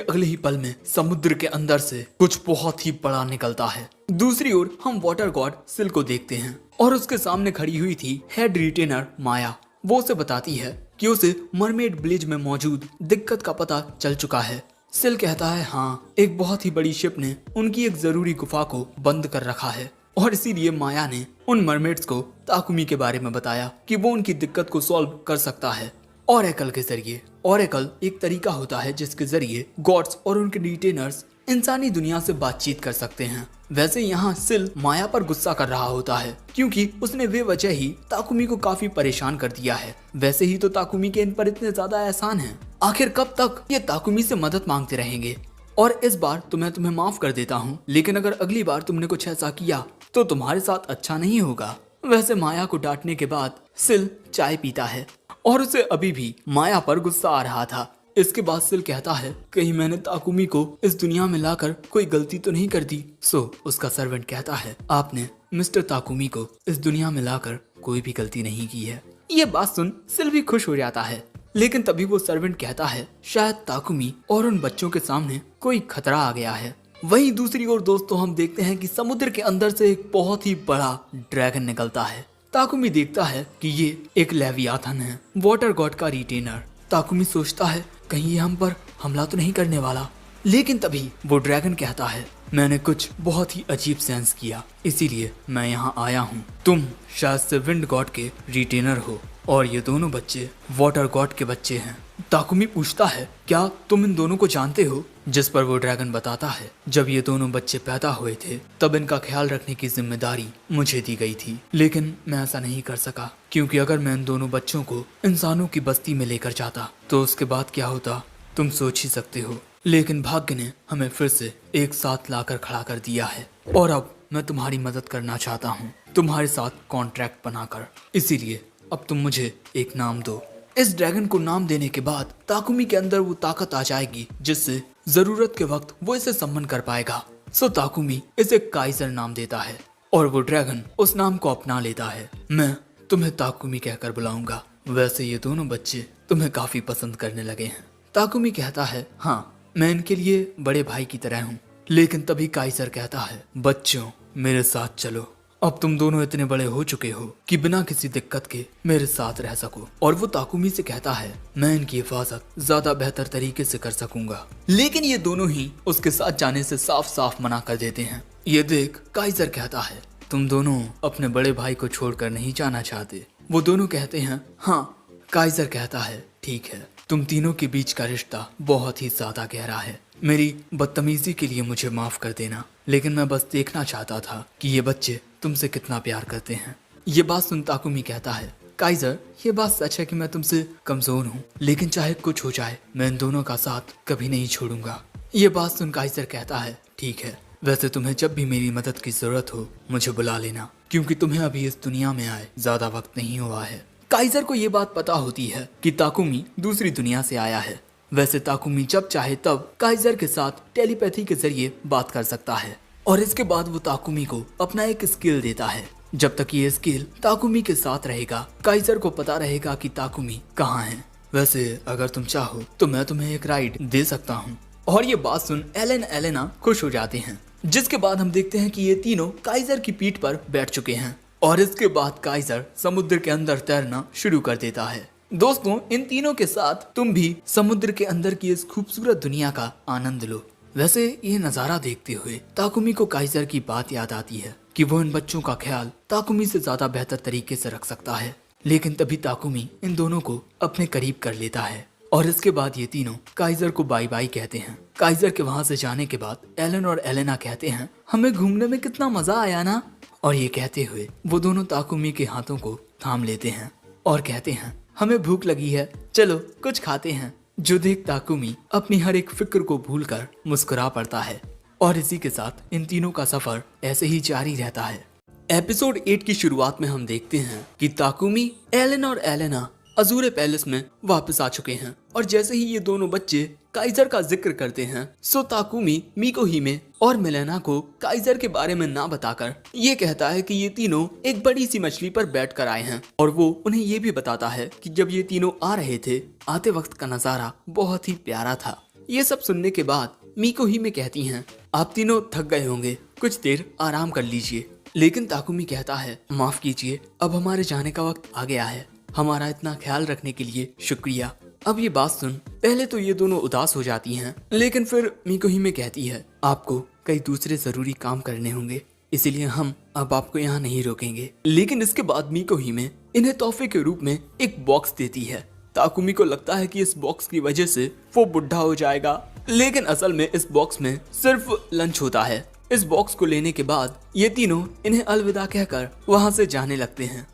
अगले ही पल में समुद्र के अंदर से कुछ बहुत ही बड़ा निकलता है। दूसरी ओर हम वाटर गॉड सिल को देखते हैं और उसके सामने खड़ी हुई थी हेड रिटेनर माया। वो उसे बताती है कि उसे मरमेड विलेज में मौजूद दिक्कत का पता चल चुका है। सिल कहता है हाँ, एक बहुत ही बड़ी शिप ने उनकी एक जरूरी गुफा को बंद कर रखा है और इसीलिए माया ने उन मरमेड्स को ताकुमी के बारे में बताया कि वो उनकी दिक्कत को सॉल्व कर सकता है ओरेकल के जरिए। ओरेकल एक तरीका होता है जिसके जरिए गॉड्स और उनके रिटेनर्स इंसानी दुनिया से बातचीत कर सकते हैं। वैसे यहाँ सिल माया पर गुस्सा कर रहा होता है, क्योंकि उसने बेवजह ही ताकुमी को काफी परेशान कर दिया है। वैसे ही तो ताकुमी के इन पर इतने ज्यादा एहसान हैं। आखिर कब तक ये ताकुमी से मदद मांगते रहेंगे? और इस बार तो मैं तुम्हें माफ कर देता हूँ, लेकिन अगर अगली बार तुमने कुछ ऐसा किया तो तुम्हारे साथ अच्छा नहीं होगा। वैसे माया को डांटने के बाद सिल चाय पीता है और उसे अभी भी माया पर गुस्सा आ रहा था। इसके बाद सिल कहता है कहीं मैंने ताकुमी को इस दुनिया में लाकर कोई गलती तो नहीं कर दी। सो उसका सर्वेंट कहता है आपने मिस्टर ताकुमी को इस दुनिया में लाकर कोई भी गलती नहीं की है। ये बात सुन सिल भी खुश हो जाता है, लेकिन तभी वो सर्वेंट कहता है शायद ताकुमी और उन बच्चों के सामने कोई खतरा आ गया है। वहीं दूसरी ओर दोस्तों हम देखते हैं कि समुद्र के अंदर से एक बहुत ही बड़ा ड्रैगन निकलता है। ताकुमी देखता है कि ये एक लेवियाथन है, वाटर गॉड का रिटेनर। ताकुमी सोचता है कहीं ये हम पर हमला तो नहीं करने वाला, लेकिन तभी वो ड्रैगन कहता है मैंने कुछ बहुत ही अजीब सेंस किया, इसीलिए मैं यहाँ आया हूँ। तुम शायद से विंड गॉड के रिटेनर हो और ये दोनों बच्चे वाटर गॉड के बच्चे हैं। ताकुमी पूछता है क्या तुम इन दोनों को जानते हो? जिस पर वो ड्रैगन बताता है जब ये दोनों बच्चे पैदा हुए थे तब इनका ख्याल रखने की जिम्मेदारी मुझे दी गई थी, लेकिन मैं ऐसा नहीं कर सका, क्योंकि अगर मैं इन दोनों बच्चों को इंसानों की बस्ती में लेकर जाता तो उसके बाद क्या होता तुम सोच ही सकते हो। लेकिन भाग्य ने हमें फिर से एक साथ लाकर खड़ा कर दिया है और अब मैं तुम्हारी मदद करना चाहता हूँ, तुम्हारे साथ कॉन्ट्रैक्ट बनाकर। इसीलिए अब तुम मुझे एक नाम दो। इस ड्रैगन को नाम देने के बाद ताकुमी के अंदर वो ताकत आ जाएगी जिससे जरूरत के वक्त वो इसे सम्मन कर पाएगा। सो ताकुमी इसे काइजर नाम देता है और वो ड्रैगन उस नाम को अपना लेता है। मैं तुम्हें ताकुमी कहकर बुलाऊंगा। वैसे ये दोनों बच्चे तुम्हें काफी पसंद करने लगे हैं। ताकुमी कहता है हाँ, मैं इनके लिए बड़े भाई की तरह हूँ। लेकिन तभी काइजर कहता है बच्चों मेरे साथ चलो, अब तुम दोनों इतने बड़े हो चुके हो कि बिना किसी दिक्कत के मेरे साथ रह सको। और वो ताकुमी से कहता है मैं इनकी हिफाजत ज्यादा बेहतर तरीके से कर सकूंगा। लेकिन ये दोनों ही उसके साथ जाने से साफ साफ मना कर देते हैं। ये देख काइजर कहता है तुम दोनों अपने बड़े भाई को छोड़कर नहीं जाना चाहते। वो दोनों कहते हैं हाँ। काइजर कहता है ठीक है, तुम तीनों के बीच का रिश्ता बहुत ही ज्यादा गहरा है। मेरी बदतमीजी के लिए मुझे माफ कर देना, लेकिन मैं बस देखना चाहता था कि ये बच्चे तुमसे कितना प्यार करते हैं। ये बात सुन ताकुमी कहता है काइजर, ये बात सच है कि मैं तुमसे कमजोर हूँ, लेकिन चाहे कुछ हो जाए मैं इन दोनों का साथ कभी नहीं छोड़ूंगा। ये बात सुन काइजर कहता है ठीक है, वैसे तुम्हें जब भी मेरी मदद की जरूरत हो मुझे बुला लेना, क्योंकि तुम्हें अभी इस दुनिया में आए ज्यादा वक्त नहीं हुआ है। काइजर को ये बात पता होती है कि ताकुमी दूसरी दुनिया से आया है। वैसे ताकुमी जब चाहे तब काइजर के साथ टेलीपैथी के जरिए बात कर सकता है, और इसके बाद वो ताकुमी को अपना एक स्किल देता है। जब तक ये स्किल ताकुमी के साथ रहेगा, काइजर को पता रहेगा कि ताकुमी कहाँ है। वैसे अगर तुम चाहो तो मैं तुम्हें एक राइड दे सकता हूँ। और ये बात सुन एलन एलेना खुश हो जाते हैं, जिसके बाद हम देखते हैं कि ये तीनों काइजर की पीठ पर बैठ चुके हैं, और इसके बाद काइजर समुद्र के अंदर तैरना शुरू कर देता है। दोस्तों, इन तीनों के साथ तुम भी समुद्र के अंदर की इस खूबसूरत दुनिया का आनंद लो। वैसे ये नजारा देखते हुए ताकुमी को काइजर की बात याद आती है कि वो इन बच्चों का ख्याल ताकुमी से ज्यादा बेहतर तरीके से रख सकता है। लेकिन तभी ताकुमी इन दोनों को अपने करीब कर लेता है, और इसके बाद ये तीनों काइजर को बाय बाय कहते हैं। काइजर के वहां से जाने के बाद एलन और एलेना कहते हैं हमें घूमने में कितना मजा आया ना। और ये कहते हुए वो दोनों ताकुमी के हाथों को थाम लेते हैं और कहते हैं हमें भूख लगी है, चलो कुछ खाते हैं। जो देख ताकुमी अपनी हर एक फिक्र को भूलकर मुस्कुरा पड़ता है, और इसी के साथ इन तीनों का सफर ऐसे ही जारी रहता है। एपिसोड 8 की शुरुआत में हम देखते हैं कि ताकुमी, एलन और एलेना अजूरे पैलेस में वापस आ चुके हैं, और जैसे ही ये दोनों बच्चे काइजर का जिक्र करते हैं, सो ताकुमी मिकोहिमे और मिलेना को काइजर के बारे में ना बताकर ये कहता है कि ये तीनों एक बड़ी सी मछली पर बैठकर आए हैं, और वो उन्हें ये भी बताता है कि जब ये तीनों आ रहे थे, आते वक्त का नजारा बहुत ही प्यारा था। ये सब सुनने के बाद मिकोहिमे कहती हैं आप तीनों थक गए होंगे, कुछ देर आराम कर लीजिए। लेकिन ताकुमी कहता है माफ कीजिए, अब हमारे जाने का वक्त आ गया है, हमारा इतना ख्याल रखने के लिए शुक्रिया। अब ये बात सुन पहले तो ये दोनों उदास हो जाती हैं, लेकिन फिर मिकोहिमे कहती है आपको कई दूसरे जरूरी काम करने होंगे, इसीलिए हम अब आपको यहाँ नहीं रोकेंगे। लेकिन इसके बाद मिकोहिमे इन्हें तोहफे के रूप में एक बॉक्स देती है। ताकुमी को लगता है कि इस बॉक्स की वजह से वो बुढ़ा हो जाएगा, लेकिन असल में इस बॉक्स में सिर्फ लंच होता है। इस बॉक्स को लेने के बाद ये तीनों इन्हें अलविदा कहकर वहाँ से जाने लगते हैं।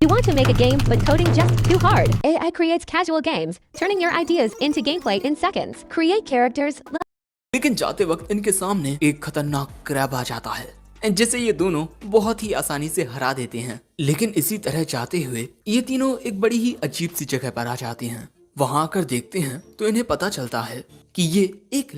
You want to make a game, but coding just too hard? AI creates casual games, turning your ideas into gameplay in seconds. Create characters. लेकिन जाते वक्त इनके सामने एक खतरनाक क्रैब आ जाता है, जिसे ये दोनों बहुत ही आसानी से हरा देते हैं। लेकिन इसी तरह जाते हुए ये तीनों एक बड़ी ही अजीब सी जगह पर आ जाते हैं। वहाँ आकर देखते हैं तो इन्हें पता चलता है कि ये एक